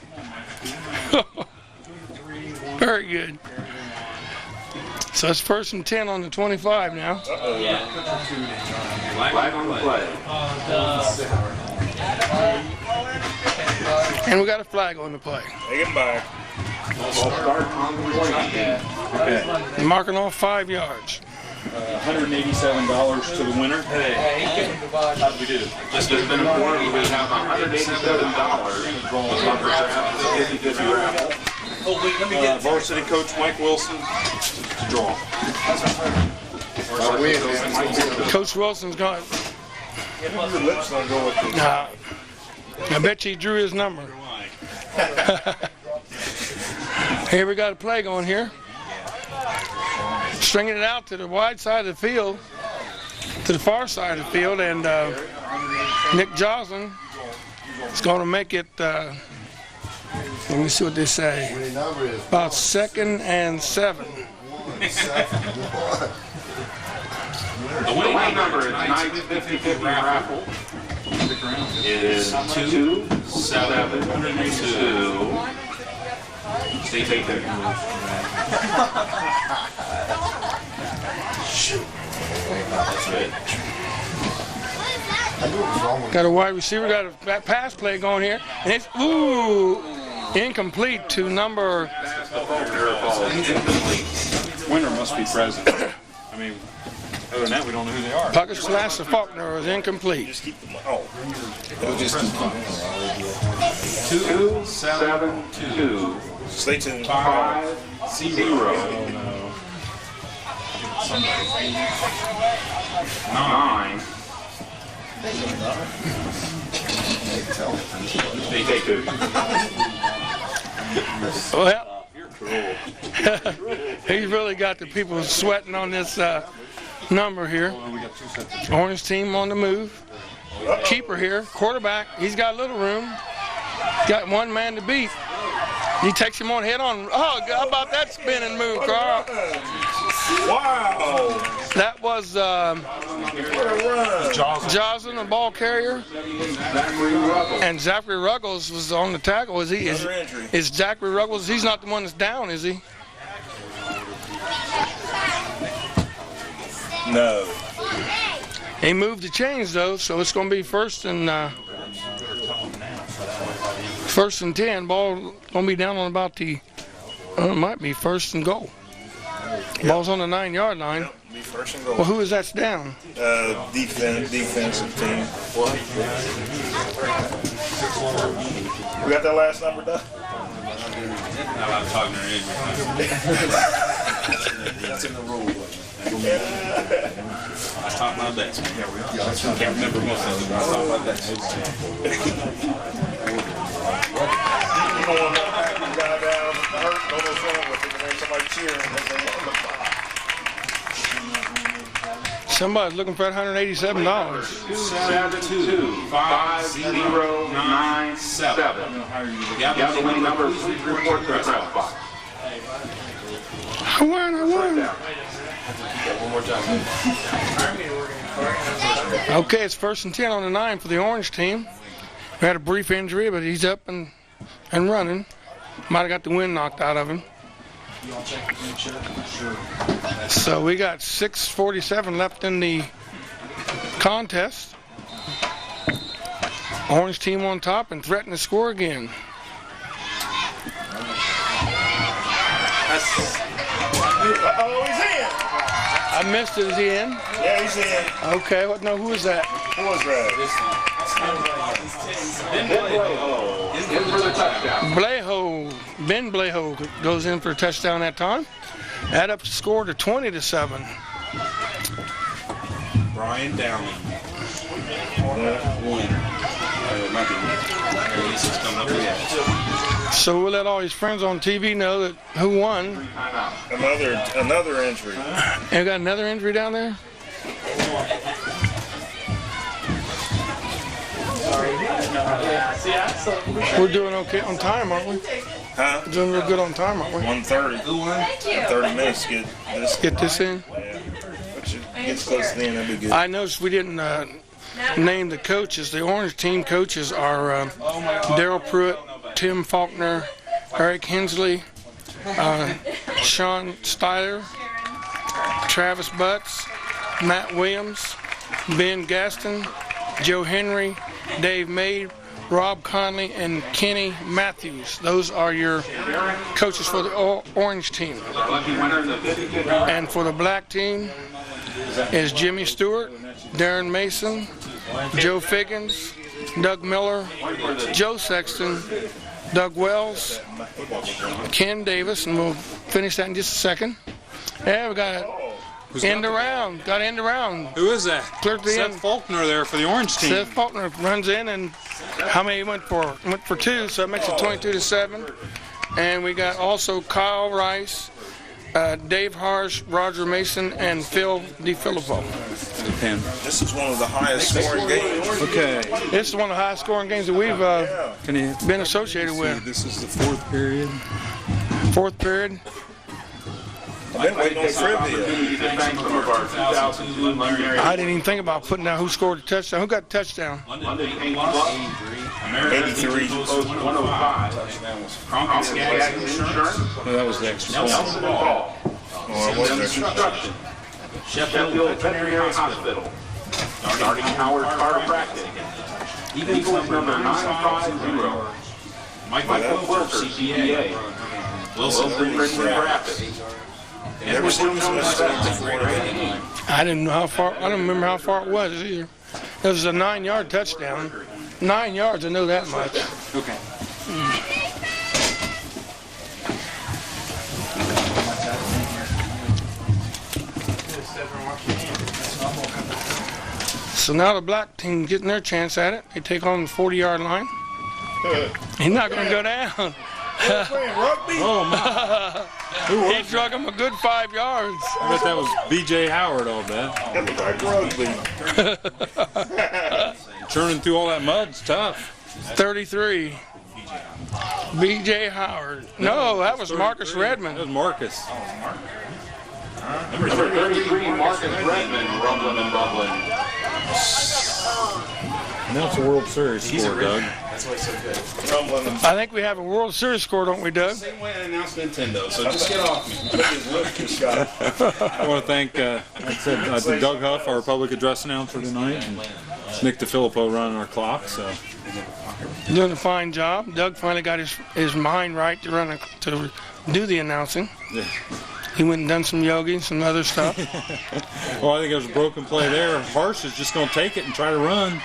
Very good. So it's 1st and 10 on the 25 now. Flag on the play. And we got a flag on the play. Take him back. Ball start on the play. Marking off 5 yards. $187 to the winner. How did we do? Just has been informed we have $187 for 50-50 raffle. Varsity coach Mike Wilson to draw. Coach Wilson's gone. Your lips don't go with the... I bet you he drew his number. Here we got a play going here. Stringing it out to the wide side of the field, to the far side of the field, and Nick Joslin is going to make it, let me see what they say, about 2nd and 7. The winning number in tonight's 50-50 raffle is 272. Stay tuned. Got a wide receiver, got a pass play going here, and it's incomplete to number. Winner must be present. I mean, other than that, we don't know who they are. Puckett slash Faulkner is incomplete. Just keep them... Oh. It'll just keep them... 272. Stay tuned. 5-0. 9. They take 2. Well, he's really got the people sweating on this number here. Orange team on the move. Keeper here, quarterback. He's got a little room. Got one man to beat. He takes him on head on. Oh, how about that spinning move, Carl? Wow. That was Joslin, the ball carrier, and Zachary Ruggles was on the tackle. Is Zachary Ruggles? He's not the one that's down, is he? No. He moved the chains though, so it's going to be first and 10. Ball going to be down on about the. It might be first and goal. Ball's on the 9-yard line. Yep, be first and goal. Well, who is that's down? Defensive team. We got that last number done? I'm talking to him. That's in the rule. I taught my best. I can't remember most of them. I taught my best. Somebody's looking for that $187. 725-097. Yeah, the winning number. Please report to the press box. I won. Okay, it's first and 10 on the 9 for the orange team. We had a brief injury, but he's up and running. Might have got the wind knocked out of him. So we got 6:47 left in the contest. Orange team on top and threatening to score again. Oh, he's in. I missed it. Is he in? Yeah, he's in. Okay. What? No. Who is that? Who was that? Ben Bleho goes in for a touchdown that time. Add up the score to 20-7. Brian Dowling. So we'll let all his friends on TV know that who won. Another injury. And we got another injury down there? We're doing okay on time, aren't we? Huh? We're doing real good on time, aren't we? 1:30. 30 minutes to Get this in. Yeah. Gets close to the end, that'd be good. I noticed we didn't name the coaches. The orange team coaches are Daryl Pruitt, Tim Faulkner, Eric Hensley, Sean Styler, Travis Butts, Matt Williams, Ben Gaston, Joe Henry, Dave Maid, Rob Conley, and Kenny Matthews. Those are your coaches for the orange team. And for the black team is Jimmy Stewart, Darren Mason, Joe Figgins, Doug Miller, Joe Sexton, Doug Wells, Ken Davis, and we'll finish that in just a second. Yeah, we got end around. Got end around. Who is that? Clear to the Seth end. Faulkner there for the orange team. Seth Faulkner runs in, and how many went for? Went for 2, so it makes it 22-7. And we got also Kyle Rice, Dave Harsh, Roger Mason, and Phil DiFilippo. This is one of the highest scoring games. Okay. This is one of the highest scoring games that we've been associated with. This is the fourth period. Fourth period. I've been waiting on trivia. I didn't even think about putting down who scored the touchdown. Who got the touchdown? 83. 105. No, that was the extra point. Oh, it wasn't extra. Sheffield Veterinary Hospital. Starting Howard Chiropractic. Eagles number 950. Michael Wilker, CPA. Wilson Princeton Graphics. Never seen this much stuff before. I didn't know how far. I don't remember how far it was either. It was a 9-yard touchdown. 9 yards, I know that much. Okay. So now the black team getting their chance at it. They take on the 40-yard line. He's not going to go down. Oh, my. He drug him a good 5 yards. I bet that was B.J. Howard, I'll bet. That looked like rugby. Churning through all that mud's tough. 33. B.J. Howard. No, that was Marcus Redmond. That was Marcus. Number 33, Marcus Redmond, rumbling and bubbling. And that's a World Series score, Doug. That's why he's so good. I think we have a World Series score, don't we, Doug? Same way I announced Nintendo, so just get off me. I want to thank Doug Huff, our public address announcer tonight, and Nick DeFilippo running our clock. So Doing a fine job. Doug finally got his mind right to do the announcing. yeah. He went and done some yoga and some other stuff. Well, I think there was a broken play there. Harsh is just going to take it and try to run.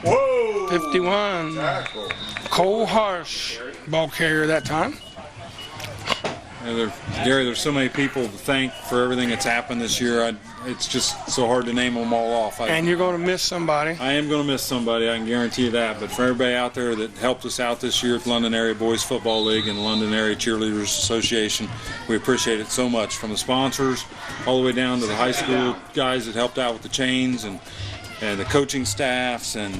Whoa! 51. Tackle. Cole Harsh, ball carrier that time. And Gary, there's so many people to thank for everything that's happened this year. It's just so hard to name them all off. And you're going to miss somebody. I am going to miss somebody, I can guarantee you that. But for everybody out there that helped us out this year at the London Area Boys Football League and the London Area Cheerleaders Association, we appreciate it so much. From the sponsors all the way down to the high school guys that helped out with the chains and the coaching staffs, and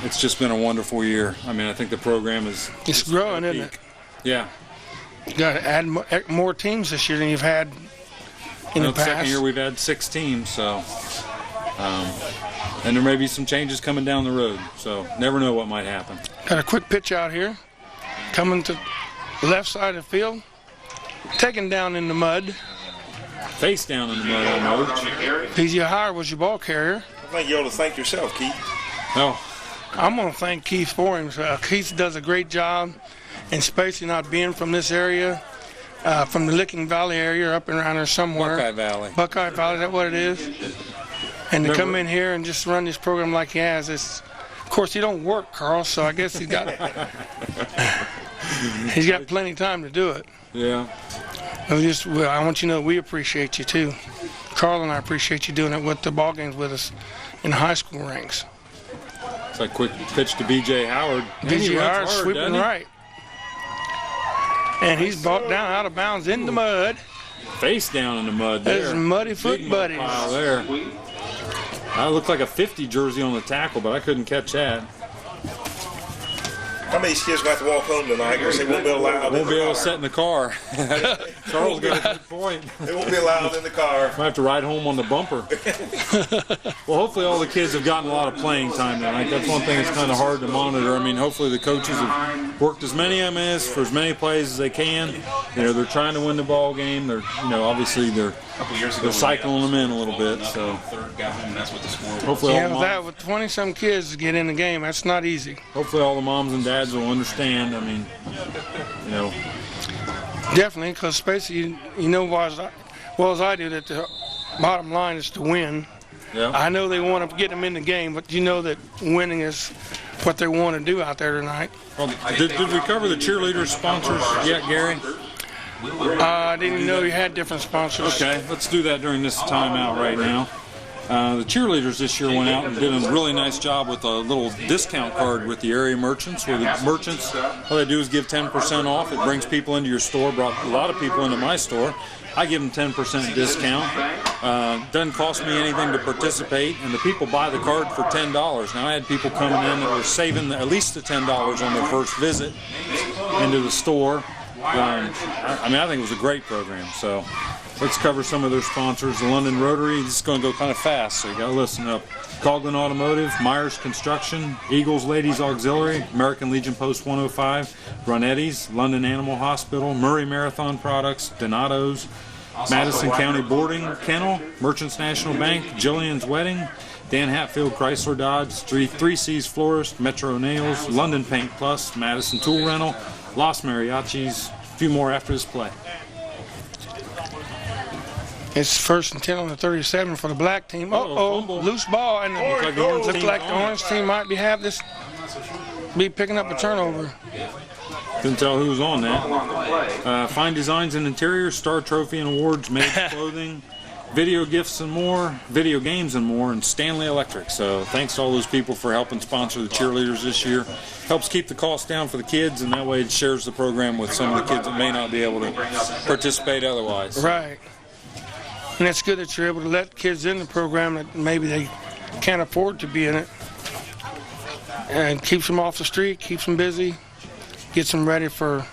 it's just been a wonderful year. I mean, I think the program is It's growing, isn't it? Yeah. You got to add more teams this year than you've had in the The second past. year we've had 6 teams, so and there may be some changes coming down the road, so never know what might happen. Got a quick pitch out here, coming to the left side of the field, taken down in the mud. Face down in the mud almost. PJ Howard was your ball carrier. I think you ought to thank yourself, Keith. No, I'm going to thank Keith for him. Keith does a great job, and especially not being from this area, from the Licking Valley area, up and around there somewhere. Buckeye Valley. Buckeye Valley, is that what it is? And to come in here and just run this program like he has, of course, he don't work, Carl, so I guess he's got plenty of time to do it. Yeah. I want you to know we appreciate you too. Carl and I appreciate you doing it with the ball games with us in the high school ranks. It's like quick pitch to B.J. Howard. And he B.J. runs Howard hard, sweeping doesn't he? right. And he's brought down out of bounds in the mud. Face down in the mud there. There's muddy foot Big mud buddies. pile there. That looked like a 50 jersey on the tackle, but I couldn't catch that. How many kids got to walk home tonight because they won't be allowed Won't in be the able car? to sit in the car. Charles got a good point. They won't be allowed in the car. Might have to ride home on the bumper. Well, hopefully all the kids have gotten a lot of playing time tonight. That's one thing that's kind of hard to monitor. I mean, hopefully the coaches have worked as many of them as for as many plays as they can. You know, they're trying to win the ball game. They're, obviously they're cycling them in a little bit. So hopefully all Yeah, the with that, with 20-some kids to get in the game, that's not easy. hopefully all the moms and dads will understand. I mean, Definitely, because especially you know well as I do that the bottom line is to win. yeah. I know they want to get them in the game, but you know that winning is what they want to do out there tonight. Well, did we cover the cheerleaders sponsors yet, Gary? I didn't even know you had different sponsors. Okay, let's do that during this timeout right now. The cheerleaders this year went out and did a really nice job with a little discount card with the area merchants, where the merchants, all they do is give 10% off. It brings people into your store, brought a lot of people into my store. I give them 10% discount. Doesn't cost me anything to participate, and the people buy the card for $10. Now, I had people coming in that were saving at least the $10 on their first visit into the store. I think it was a great program. So let's cover some of their sponsors. The London Rotary, this is going to go kind of fast, so you got to listen up. Coughlin Automotive, Myers Construction, Eagles Ladies Auxiliary, American Legion Post 105, Brunetti's, London Animal Hospital, Murray Marathon Products, Donato's, Madison County Boarding Kennel, Merchants National Bank, Jillian's Wedding, Dan Hatfield Chrysler Dodge, 3C's Florist, Metro Nails, London Paint Plus, Madison Tool Rental, Los Mariachis, a few more after this play. It's first and 10 on the 37 for the black team. Fumble. Loose ball, and Looks like the orange looks team like the on it. orange team might be picking up a turnover. Couldn't tell who was on that. Fine Designs and Interiors, Star Trophy and Awards, Made Clothing, Video Gifts and more, Video Games and more, and Stanley Electric. So thanks to all those people for helping sponsor the cheerleaders this year. Helps keep the cost down for the kids, and that way it shares the program with some of the kids that may not be able to participate otherwise. Right. And it's good that you're able to let kids in the program that maybe they can't afford to be in it. And keeps them off the street, keeps them busy, gets them ready for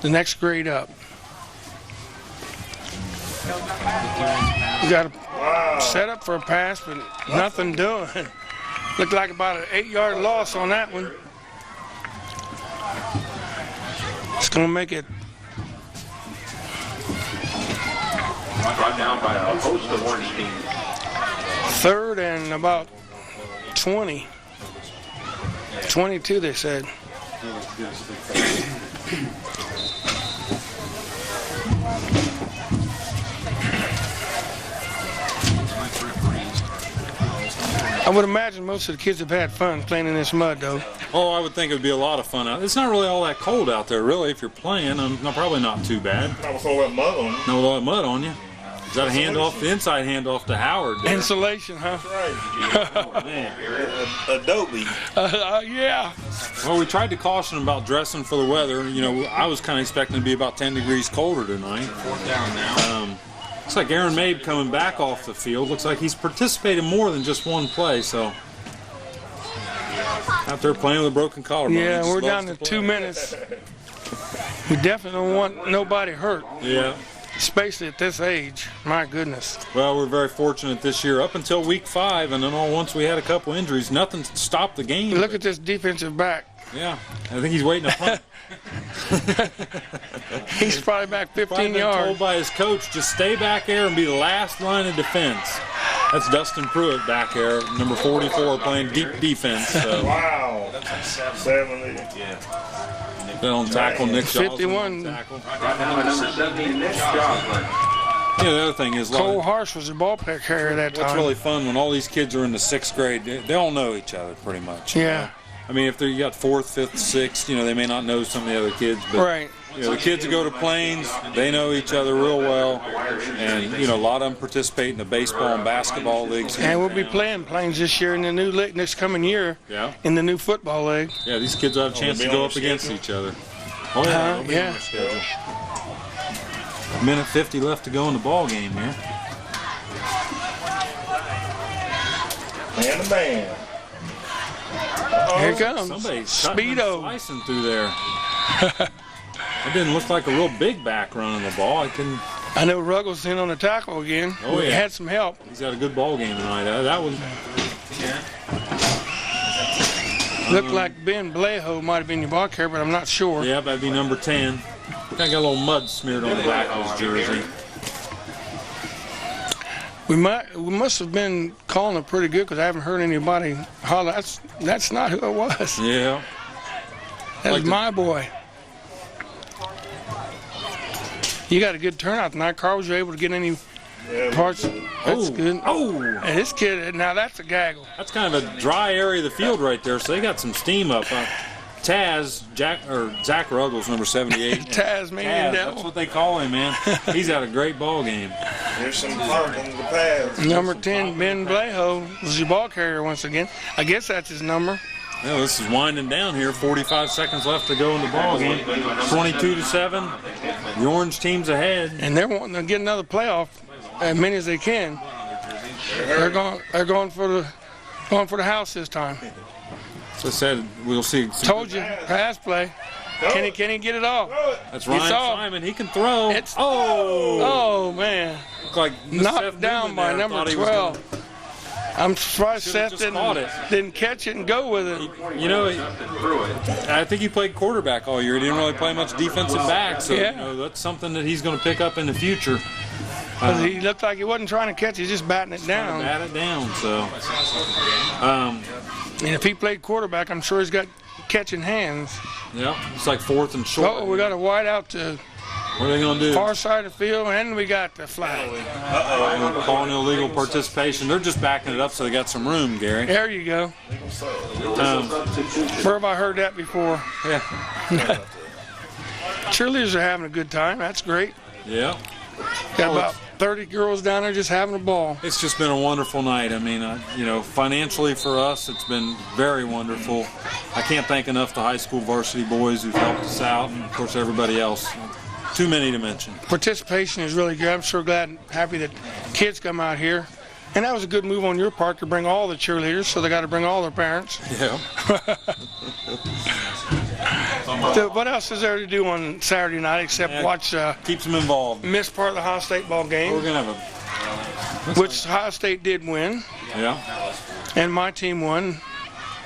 the next grade up. We got a set up for a pass, but nothing doing. Looked like about an 8-yard loss on that one. It's going to make it Brought down by a host of orange teams. 3rd and about 20. 22, they said. I would imagine most of the kids have had fun playing in this mud, though. Oh, I would think it would be a lot of fun. It's not really all that cold out there, really, if you're playing. No, probably not too bad. Not with all that mud on it. No, with all that mud on you. Is that a handoff? The inside handoff to Howard there. Insulation, huh? That's right. Oh, man. Adobe. Yeah. Well, we tried to caution him about dressing for the weather. You know, I was kind of expecting to be about 10 degrees colder tonight. Looks like Aaron Mabe coming back off the field. Looks like he's participated more than just one play, so out there playing with a broken collarbone. Yeah, we're down to 2 minutes. We definitely don't want nobody hurt. Yeah. Especially at this age. My goodness. Well, we're very fortunate this year. Up until week 5, and then all once we had a couple injuries, nothing stopped the game. Look at this defensive back. Yeah, I think he's waiting to punt. He's probably back 15 Probably been yards. told by his coach, just stay back there and be the last line of defense. That's Dustin Pruitt back there, number 44, playing deep defense. So. Wow. 70. Then on tackle, Nick Jaws 51. Tackle. Number 17, Nick Joslin. Yeah, the other thing is, Cole Harsh was the ball carrier that time. what's really fun when all these kids are in the 6th grade, they all know each other pretty much. Yeah. I mean, if you got 4th, 5th, 6th, you know, they may not know some of the other kids, but Right. you know, the kids that go to Plains, they know each other real well, and you know, a lot of them participate in the baseball and basketball leagues. And we'll be playing Plains this year in the new league, next coming year Yeah. in the new football league. Yeah, these kids will have a chance to they'll be go on up the against schedule? each other. Oh yeah, they'll be yeah. on the schedule. Minute 50 left to go in the ball game here. Man to man. Here it comes. Somebody's cutting and Speedo. slicing through there. It didn't look like a real big back running the ball. I know Ruggles in on the tackle again. Oh, We yeah. had some help. He's got a good ball game tonight. That was Looked like Ben Blejo might have been your ball carrier, but I'm not sure. yeah, that'd be number 10. Kind of got a little mud smeared on the back of his jersey. We must have been calling it pretty good because I haven't heard anybody holler. That's not who it was. Yeah. That was Like the- my boy. You got a good turnout tonight. Carl, was you able to get any parts? That's good. Oh, And this kid, now that's a gaggle. that's kind of a dry area of the field right there, so they got some steam up. Zach Ruggles, number 78. Tasmanian Taz, that's Devil. what they call him, man. He's had a great ball game. There's some funk on the pads. Number 10, Ben Blejo, was your ball carrier once again. I guess that's his number. Well, this is winding down here. 45 seconds left to go in the ball game. 22-7. The orange team's ahead. And they're wanting to get another playoff, as many as they can. They're going for the house this time. So I said we'll see. Told you, pass play. Can he get it off? That's Ryan saw. Simon. He can throw. It's- oh, Oh man, looked like knocked Seth down Newman by there number thought he was 12. I'm surprised Should've Seth just caught didn't catch it and go with it. You know, I think he played quarterback all year. He didn't really play much defensive back, so Yeah. you know, that's something that he's going to pick up in the future. 'Cause he looked like he wasn't trying to catch it, he's just batting it down. Bat it down. So And if he played quarterback, I'm sure he's got catching hands. yeah, it's like 4th and short. Oh, we got a wide out to What are they going to do? far side of the field, and we got the flag. Calling illegal participation. They're just backing it up so they got some room, Gary. There you go. Where have I heard that before? Yeah. Cheerleaders are having a good time. That's great. Yeah. Got about 30 girls down there just having a ball. It's just been a wonderful night. I mean, you know, financially for us, it's been very wonderful. I can't thank enough the high school varsity boys who've helped us out, and of course everybody else. Too many to mention. Participation is really good. I'm sure glad and happy that kids come out here. And that was a good move on your part to bring all the cheerleaders, so they got to bring all their parents. Yeah. So what else is there to do on Saturday night except watch Keeps them involved. miss part of the Ohio State ball We're game, gonna have which Ohio State did win, yeah. and my team won,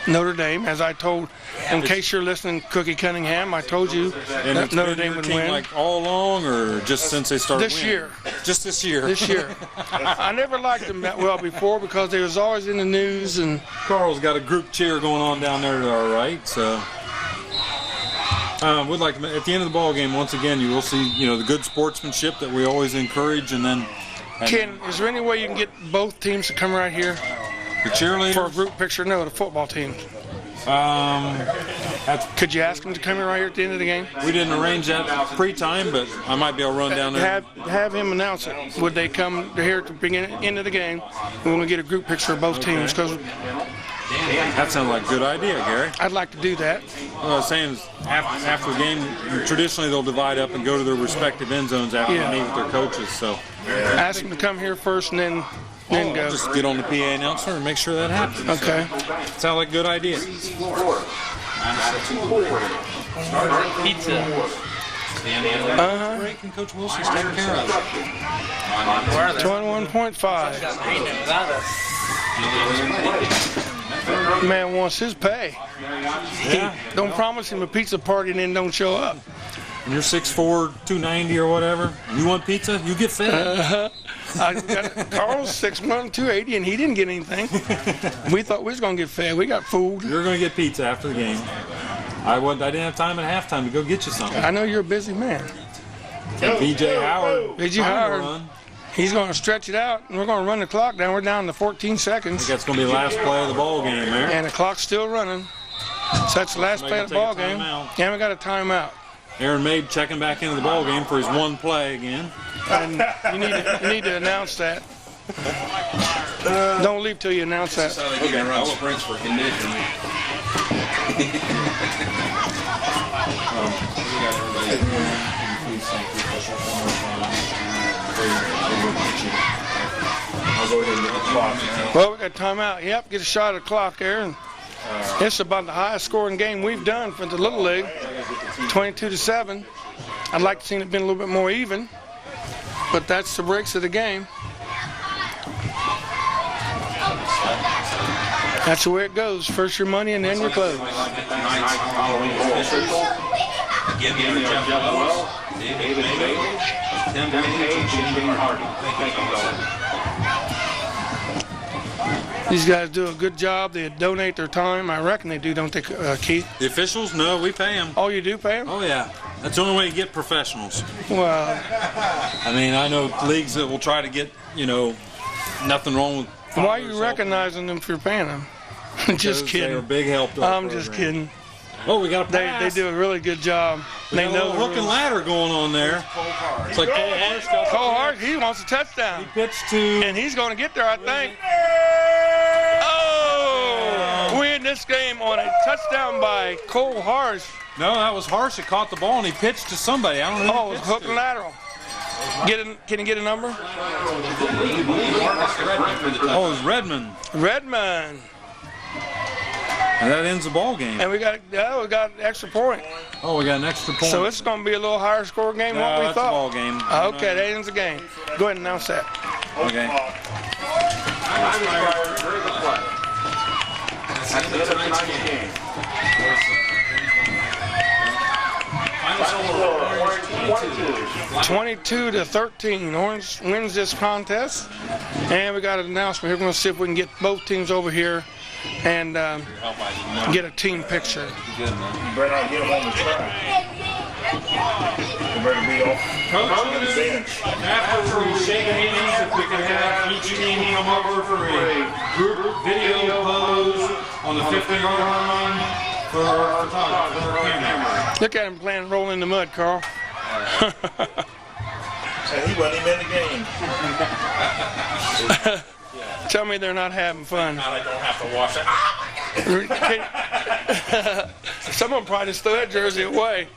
Notre Dame. As I told, in case you're listening, Cookie Cunningham, I told you And that it's Notre been Dame your would team win. like all along, or just since they started This winning? year. Just this year. This year. I never liked them that well before because they was always in the news, and Carl's got a group cheer going on down there to our right, so we'd like to, at the end of the ball game, once again, you will see, the good sportsmanship that we always encourage, and then Ken, is there any way you can get both teams to come right here the for a cheerleaders. group picture? No, the football team. Could you ask them to come in right here at the end of the game? We didn't arrange that pre-time, but I might be able to run down there. Have him announce it. Would they come here at the end of the game? We want to get a group picture of both teams because That sounds like a good idea, Gary. I'd like to do that. What I was saying is after the game, traditionally they'll divide up and go to their respective end zones after Yeah. they meet with their coaches. So Ask them to come here first and then go. just get on the PA announcer and make sure that happens. Okay. Sounds like a good idea. Pizza. Break and Coach Wilson's taking care of it. 21.5. Man wants his pay. Yeah. Don't promise him a pizza party and then don't show up. When you're 6'4", 290 or whatever, you want pizza, you get fed. Carl's 6'1", 280, and he didn't get anything. We thought we was going to get fed. We got food. You're going to get pizza after the game. I didn't have time at halftime to go get you something. I know you're a busy man. BJ Howard. BJ trying to Howard. run. He's going to stretch it out, and we're going to run the clock down. We're down to 14 I seconds, think that's going to be the last play of the ball game there. and the clock's still running. So that's the last play of the ball game. And we got a timeout. Aaron Mabe checking back into the ball game for his one play again. And you need to announce that. Don't leave till you announce that. Well, we got timeout. Yep, get a shot at the clock there. And it's about the highest scoring game we've done for the Little League, 22-7. I'd like to see it been a little bit more even, but that's the breaks of the game. That's the way it goes. First your money and then your clothes. These guys do a good job. They donate their time. I reckon they do, don't they, Keith? The officials? No, we pay them. Oh, you do pay them? Oh, yeah. That's the only way you get professionals. Well, I mean, I know leagues that will try to get, nothing wrong with why are you recognizing them for paying them? Just They're a kidding. big help to our I'm just program. kidding. Oh, we got a They pass. do a really good job. We They got a know little the hook and rules. ladder going on there. It's like Cole Harsh got Cole Hart, he wants a touchdown. pitched to. And he's going to get there, I think. Oh! We in this game on a touchdown by Cole Harsh. No, that was Harsh that caught the ball and he pitched to somebody. I don't know. Oh, who he it's pitched hook to. and lateral. Can you get a number? Oh, it was Redmond. Redmond. And that ends the ball game. And we got an extra point. Oh, we got an extra point. So it's going to be a little higher score game than no, what we that's a thought. ball game. Okay, that ends the game. Go ahead and announce that. Okay. That's the end of tonight's game. Final score, 22-13. Orange wins this contest. And we got an announcement here. We're going to see if we can get both teams over here and get a team picture. You better not get them on the track. You better be off the bench. After we shake hands, if we could have each team come over for a group video pose on the 50-yard line for our photographer, for our camera. Look at him playing roll in the mud, Carl. And he wasn't even in the game. Tell me they're not having fun. Now they don't have to wash it. Some of them probably just threw that jersey away.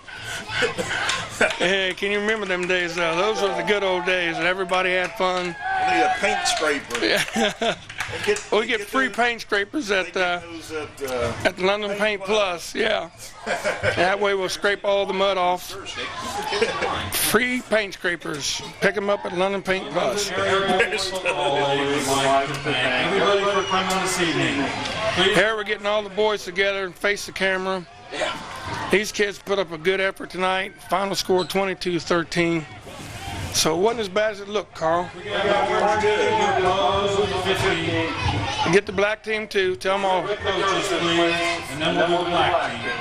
Hey, can you remember them days, though? Those were the good old days, and everybody had fun. need a paint scraper. We get free paint scrapers at the London Paint Plus. Yeah. That way we'll scrape all the mud off. Free paint scrapers. Pick them up at London Paint Plus. Everybody for coming this evening. Here we're getting all the boys together and face the camera. These kids put up a good effort tonight. Final score 22-13. So it wasn't as bad as it looked, Carl. Get the black team too. Tell them all. Coaches, please, and then we'll do the black team.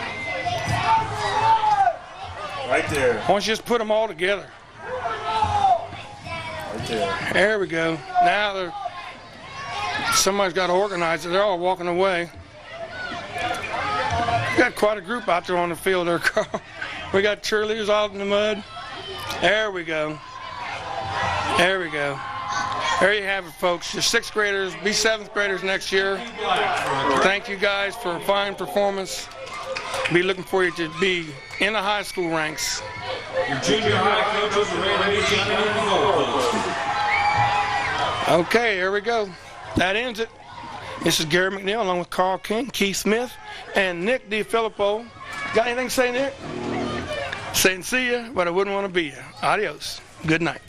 Right there. Why don't you just put them all together? Right there. There we go. Now somebody's got to organize it. They're all walking away. We got quite a group out there on the field there, Carl. We got cheerleaders out in the mud. There we go. There we go. There you have it, folks. Your 6th graders, be 7th graders next year. Thank you guys for a fine performance. Be looking for you to be in the high school ranks. Your junior high coaches are ready to meet you underneath the goalpost. Okay, here we go. That ends it. This is Gary McNeil along with Carl King, Keith Smith, and Nick DiFilippo. Got anything to say, Nick? Saying see ya, but I wouldn't want to be ya. Adios. Good night.